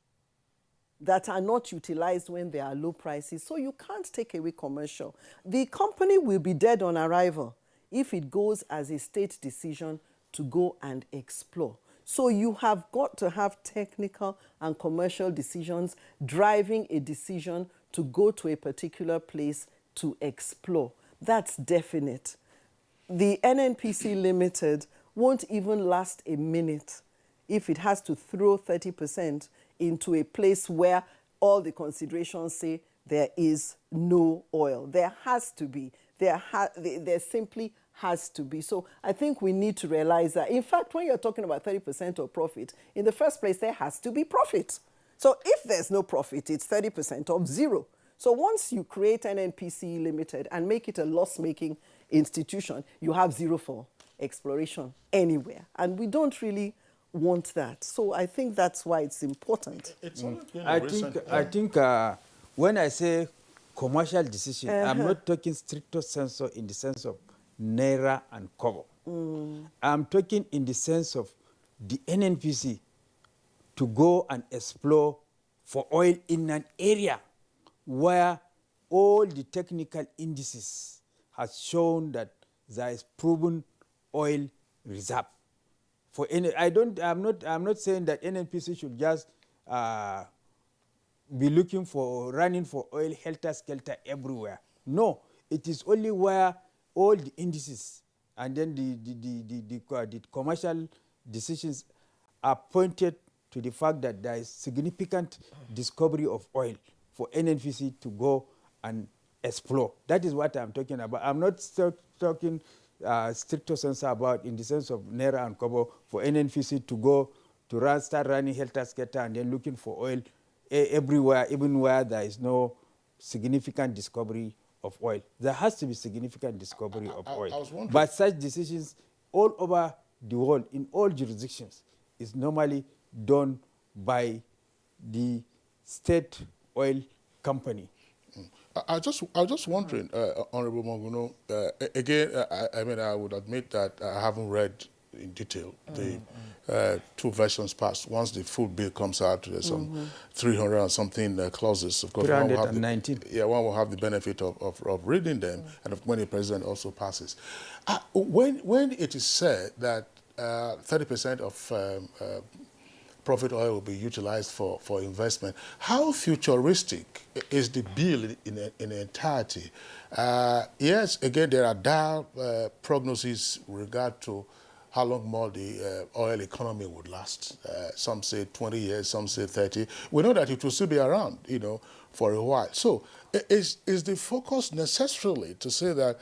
that are not utilized when there are low prices. So you can't take away commercial. The company will be dead on arrival if it goes as a state decision to go and explore. So you have got to have technical and commercial decisions driving a decision to go to a particular place to explore. That's definite. The NNPC Limited won't even last a minute if it has to throw 30% into a place where all the considerations say there is no oil. There has to be. There simply has to be. So I think we need to realize that, in fact, when you're talking about 30% of profit, in the first place, there has to be profit. So if there's no profit, it's 30% of zero. So once you create an NPC Limited and make it a loss-making institution, you have zero for exploration anywhere. And we don't really want that. So I think that's why it's important. I think when I say commercial decision, I'm not talking stricto sensu in the sense of naira and kobo. I'm talking in the sense of the NNPC to go and explore for oil in an area where all the technical indices has shown that there is proven oil reserve. For any, I'm not saying that NNPC should just be looking for, running for oil helter-skelter everywhere. No, it is only where all the indices and then the commercial decisions are pointed to the fact that there is significant discovery of oil for NNPC to go and explore. That is what I'm talking about. I'm not talking stricto sensu about in the sense of naira and kobo for NNPC to go to start running helter-skelter and then looking for oil everywhere, even where there is no significant discovery of oil. There has to be significant discovery of oil. But such decisions all over the world, in all jurisdictions, is normally done by the state oil company. I was just wondering, Honorable Monguno, again, I mean, I would admit that I haven't read in detail the two versions passed. Once the full bill comes out, there's some 300 and something clauses. Of course, 319. One will have the benefit of reading them, and when the president also passes. When it is said that 30% of profit oil will be utilized for investment, how futuristic is the bill in entirety? Yes, again, there are dire prognoses with regard to how long more the oil economy would last. Some say 20 years, some say 30. We know that it will still be around, you know, for a while. So is the focus necessarily to say that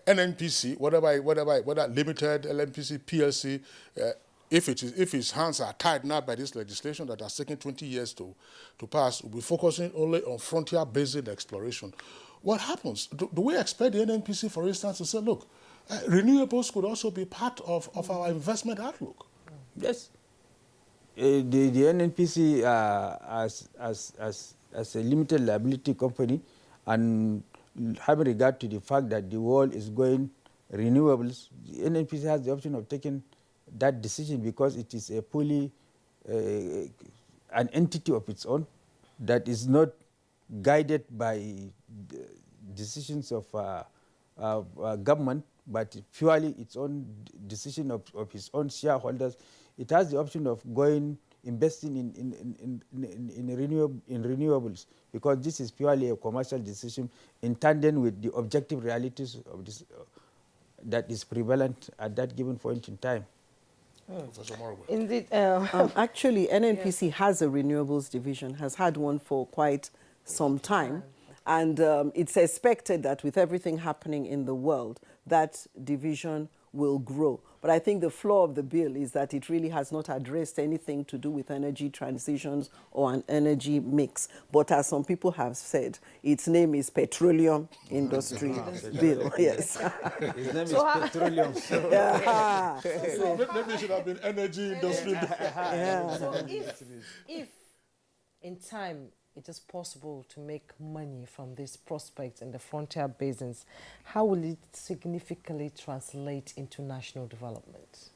NNPC, whether limited, LNPC, PLC, if his hands are tied now by this legislation that has taken 20 years to pass, we'll be focusing only on frontier-based exploration. What happens? Do we expect the NNPC, for instance, to say, look, renewables could also be part of our investment outlook? Yes. The NNPC as a limited liability company, and having regard to the fact that the world is going renewables, the NNPC has the option of taking that decision because it is a fully an entity of its own that is not guided by decisions of government, but purely its own decision of its own shareholders. It has the option of going investing in renewables because this is purely a commercial decision in tandem with the objective realities of this that is prevalent at that given point in time. Indeed. Actually, NNPC has a renewables division, has had one for quite some time. And it's expected that with everything happening in the world, that division will grow. But I think the flaw of the bill is that it really has not addressed anything to do with energy transitions or an energy mix. But as some people have said, its name is Petroleum Industry Bill. Yes. His name is Petroleum. So. Yeah. Maybe it should have been Energy Industry Bill. Yeah. So if in time it is possible to make money from these prospects in the frontier basins, how will it significantly translate into national development?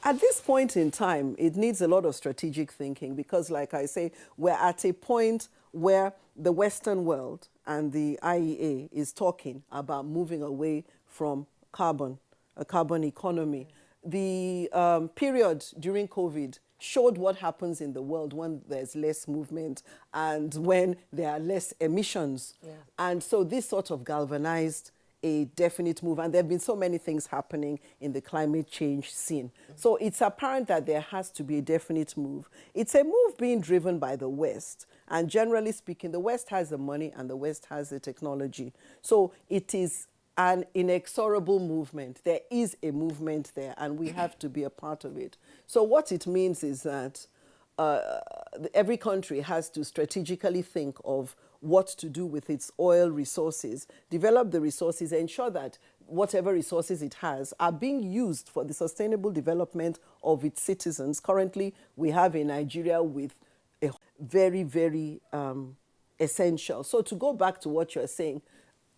At this point in time, it needs a lot of strategic thinking because, like I say, we're at a point where the Western world and the IEA is talking about moving away from carbon, a carbon economy. The period during COVID showed what happens in the world when there's less movement and when there are less emissions. Yeah. And so this sort of galvanized a definite move. And there have been so many things happening in the climate change scene. So it's apparent that there has to be a definite move. It's a move being driven by the West. And generally speaking, the West has the money and the West has the technology. So it is an inexorable movement. There is a movement there, and we have to be a part of it. So what it means is that every country has to strategically think of what to do with its oil resources, develop the resources, ensure that whatever resources it has are being used for the sustainable development of its citizens. Currently, we have a Nigeria with a very, very essential. So to go back to what you're saying,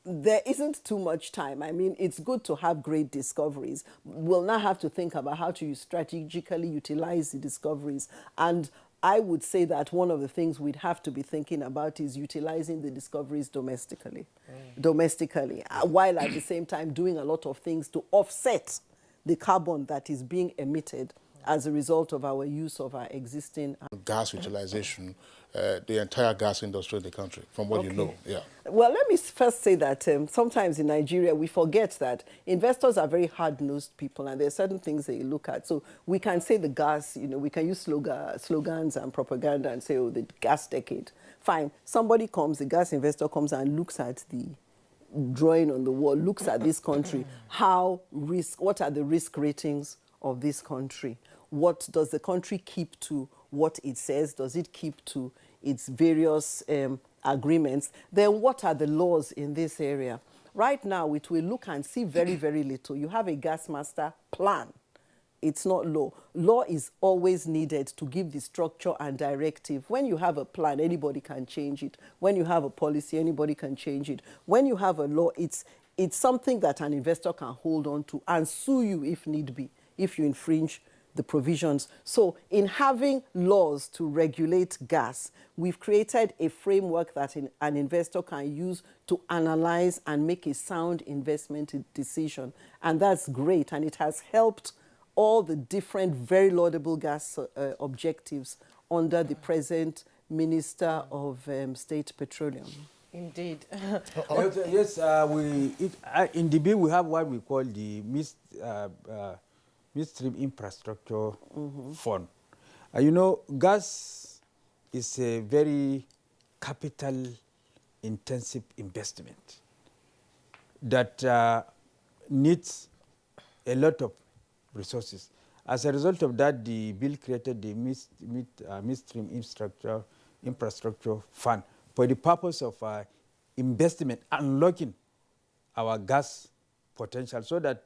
there isn't too much time. I mean, it's good to have great discoveries. We'll now have to think about how to strategically utilize the discoveries. And I would say that one of the things we'd have to be thinking about is utilizing the discoveries domestically, while at the same time doing a lot of things to offset the carbon that is being emitted as a result of our use of our existing gas utilization, the entire gas industry in the country, from what you know. Yeah. Well, let me first say that sometimes in Nigeria, we forget that investors are very hard-nosed people, and there are certain things they look at. So we can say the gas, we can use slogans and propaganda and say, oh, the gas decade. Fine. Somebody comes, the gas investor comes and looks at the drawing on the wall, looks at this country, what are the risk ratings of this country? What does the country keep to what it says? Does it keep to its various agreements? Then what are the laws in this area? Right now, it will look and see very, very little. You have a gas master plan. It's not law. Law is always needed to give the structure and directive. When you have a plan, anybody can change it. When you have a policy, anybody can change it. When you have a law, it's something that an investor can hold on to and sue you if need be, if you infringe the provisions. So in having laws to regulate gas, we've created a framework that an investor can use to analyze and make a sound investment decision. And that's great. And it has helped all the different very laudable gas objectives under the present Minister of State Petroleum. Indeed. Yes, in the bill we have what we call the midstream infrastructure fund. Gas is a very capital-intensive investment that needs a lot of resources. As a result of that, the bill created the midstream infrastructure fund for the purpose of investment, unlocking our gas potential, so that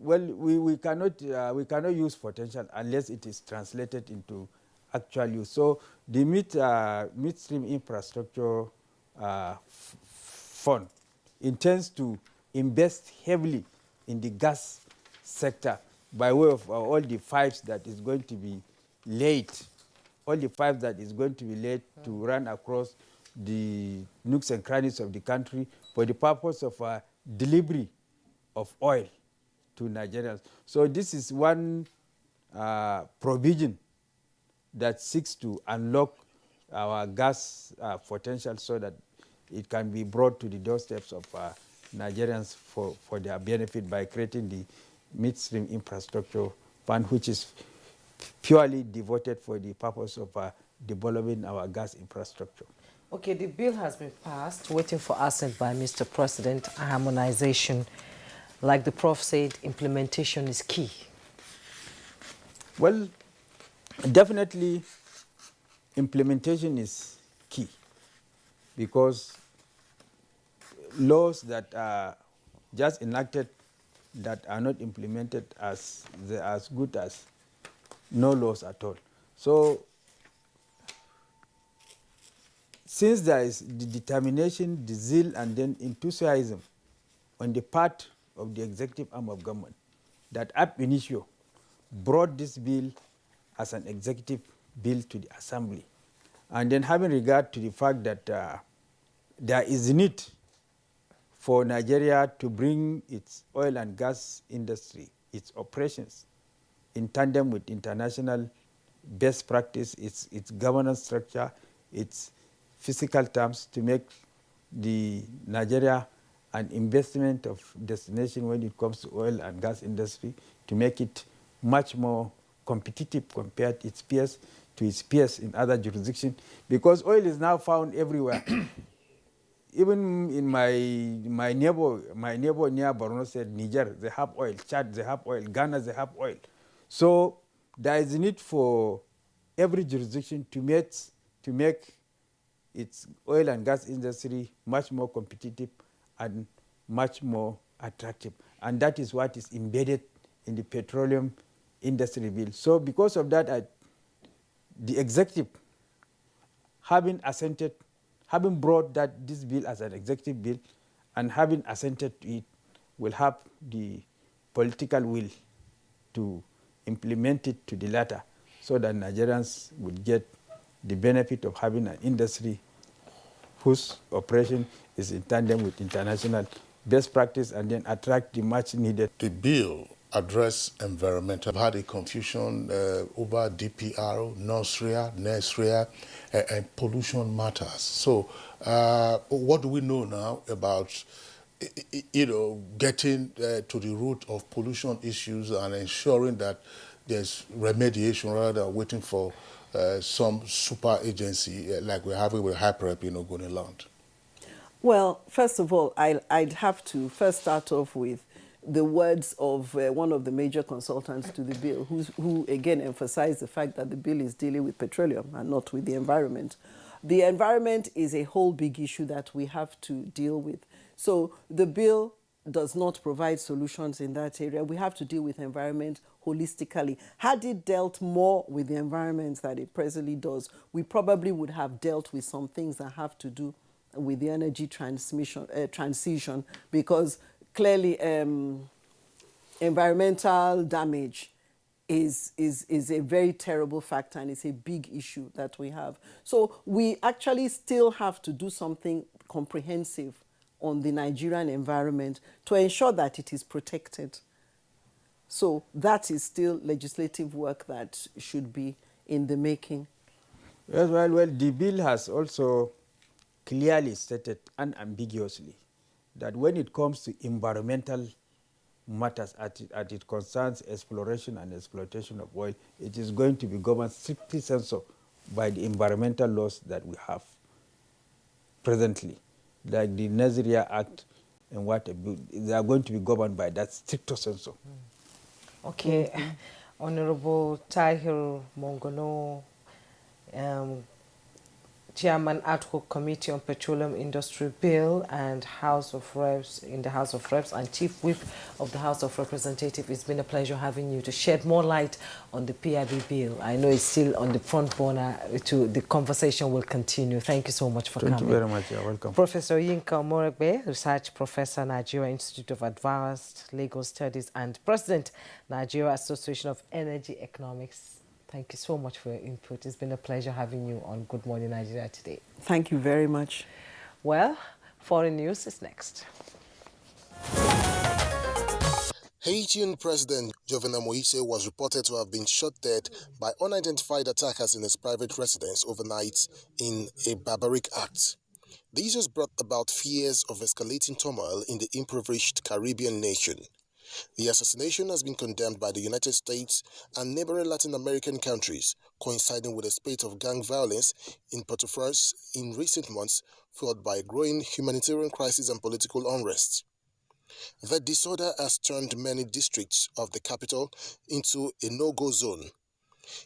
we cannot use potential unless it is translated into actual use. So the midstream infrastructure fund intends to invest heavily in the gas sector by way of all the pipes that is going to be laid, to run across the nooks and crannies of the country for the purpose of delivery of oil to Nigerians. So this is one provision that seeks to unlock our gas potential so that it can be brought to the doorsteps of Nigerians for their benefit by creating the midstream infrastructure fund, which is purely devoted for the purpose of developing our gas infrastructure. Okay, the bill has been passed, waiting for assent by Mr. President. Harmonization, like the Prof said, implementation is key. Well, definitely implementation is key, because laws that are just enacted that are not implemented they are as good as no laws at all. So since there is the determination, the zeal, and then enthusiasm on the part of the executive arm of government that ab initio brought this bill as an executive bill to the assembly, and then having regard to the fact that there is a need for Nigeria to bring its oil and gas industry, its operations, in tandem with international best practice, its governance structure, its physical terms, to make the Nigeria an investment of destination when it comes to oil and gas industry, to make it much more competitive compared to its peers in other jurisdictions, because oil is now found everywhere. Even in my neighbor near Borno said, Niger, they have oil. Chad, they have oil. Ghana, they have oil. So there is a need for every jurisdiction to make its oil and gas industry much more competitive and much more attractive. And that is what is embedded in the petroleum industry bill. So because of that, the executive, having brought this bill as an executive bill and having assented to it, will have the political will to implement it to the latter, so that Nigerians would get the benefit of having an industry whose operation is in tandem with international best practice, and then attract the much needed. The bill address environmental. I've had a confusion over DPR, NESRIA, and pollution matters. So what do we know now about getting to the root of pollution issues and ensuring that there's remediation rather than waiting for some super agency like we're having with HYPREP, going around? Well, first of all, I'd have to first start off with the words of one of the major consultants to the bill, who again emphasized the fact that the bill is dealing with petroleum and not with the environment. The environment is a whole big issue that we have to deal with. So the bill does not provide solutions in that area. We have to deal with environment holistically. Had it dealt more with the environment that it presently does, we probably would have dealt with some things that have to do with the energy transition, because clearly environmental damage is a very terrible factor, and it's a big issue that we have. So we actually still have to do something comprehensive on the Nigerian environment to ensure that it is protected. So that is still legislative work that should be in the making. Yes, well, the bill has also clearly stated unambiguously that when it comes to environmental matters, as it concerns exploration and exploitation of oil, it is going to be governed strictly by the environmental laws that we have presently, like the Nigerian Act and they are going to be governed by that stricto sensu. Okay, Honorable Tahir Mongono, Chairman Ad Hoc Committee on Petroleum Industry Bill and House of Reps in the House of Reps and Chief Whip of the House of Representatives. It's been a pleasure having you to shed more light on the PIB bill. I know it's still on the front burner. The conversation will continue. Thank you so much for coming. Thank you very much. You're welcome. Professor Yinka Moregbe, Research Professor, Nigeria Institute of Advanced Legal Studies and President, Nigeria Association of Energy Economics. Thank you so much for your input. It's been a pleasure having you on Good Morning Nigeria today. Thank you very much. Well, foreign news is next. Haitian President Jovenel Moise was reported to have been shot dead by unidentified attackers in his private residence overnight in a barbaric act. This has brought about fears of escalating turmoil in the impoverished Caribbean nation. The assassination has been condemned by the United States and neighboring Latin American countries, coinciding with a spate of gang violence in Port-au-Prince in recent months, fueled by a growing humanitarian crisis and political unrest. The disorder has turned many districts of the capital into a no-go zone,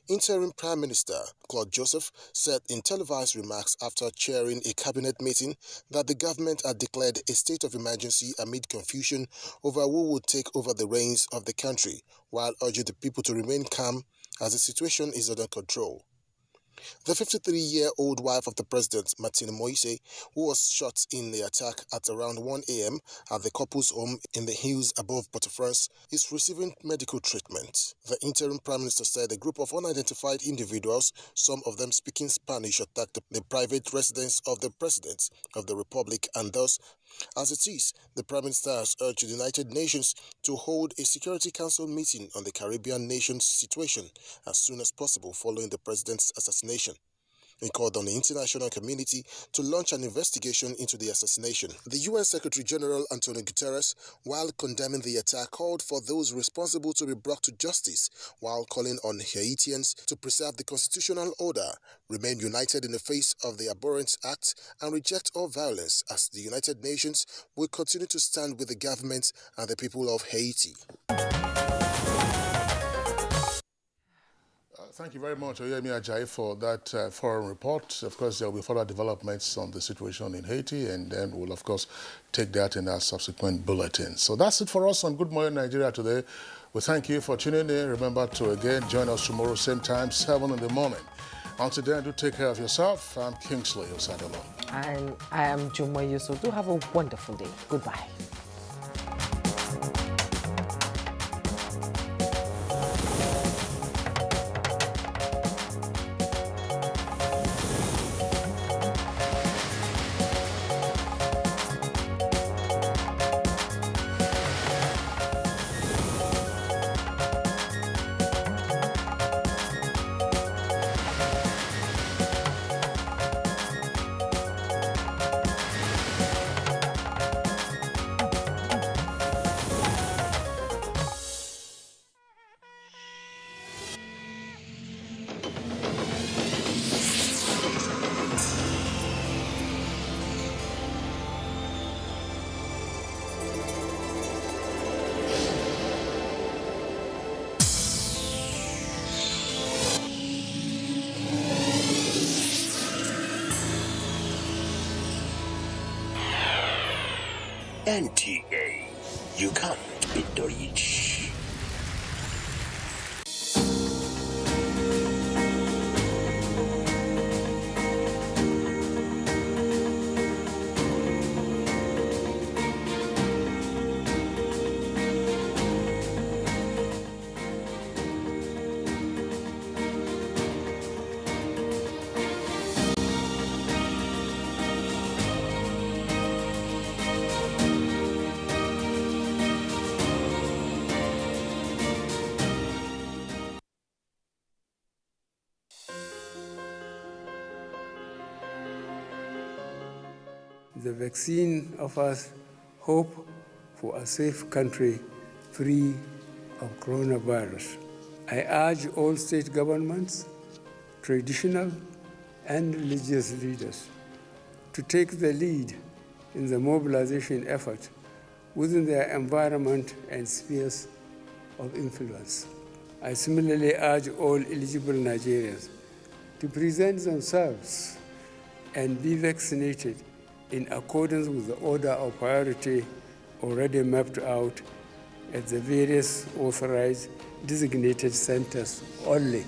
Interim Prime Minister Claude Joseph said in televised remarks after chairing a cabinet meeting that the government had declared a state of emergency amid confusion over who would take over the reins of the country, while urging the people to remain calm as the situation is under control. The 53-year-old wife of the president, Martine Moise, who was shot in the attack at around 1 a.m. at the couple's home in the hills above Port-au-Prince, is receiving medical treatment. The interim prime minister said a group of unidentified individuals, some of them speaking Spanish, attacked the private residence of the president of the republic, and thus, as it is, the Prime Minister has urged the United Nations to hold a Security Council meeting on the Caribbean nation's situation as soon as possible following the president's assassination. He called on the international community to launch an investigation into the assassination. The UN Secretary General Antonio Guterres, while condemning the attack, called for those responsible to be brought to justice, while calling on Haitians to preserve the constitutional order, remain united in the face of the abhorrent act, and reject all violence, as the United Nations will continue to stand with the government and the people of Haiti. Thank you very much, Oyemi Ajayi, for that foreign report. Of course, there will be further developments on the situation in Haiti, and then we'll, of course, take that in our subsequent bulletins. So that's it for us on Good Morning Nigeria today. We thank you for tuning in. Remember to, again, join us tomorrow, same time, 7 in the morning. Until then, do take care of yourself. I'm Kingsley Osadolo. And I am Juma Yusuf. Do have a wonderful day. Goodbye. NTA, you can't beat the rich. The vaccine offers hope for a safe country free of coronavirus. I urge all state governments, traditional and religious leaders to take the lead in the mobilization effort within their environment and spheres of influence. I similarly urge all eligible Nigerians to present themselves and be vaccinated in accordance with the order of priority already mapped out at the various authorized designated centers only.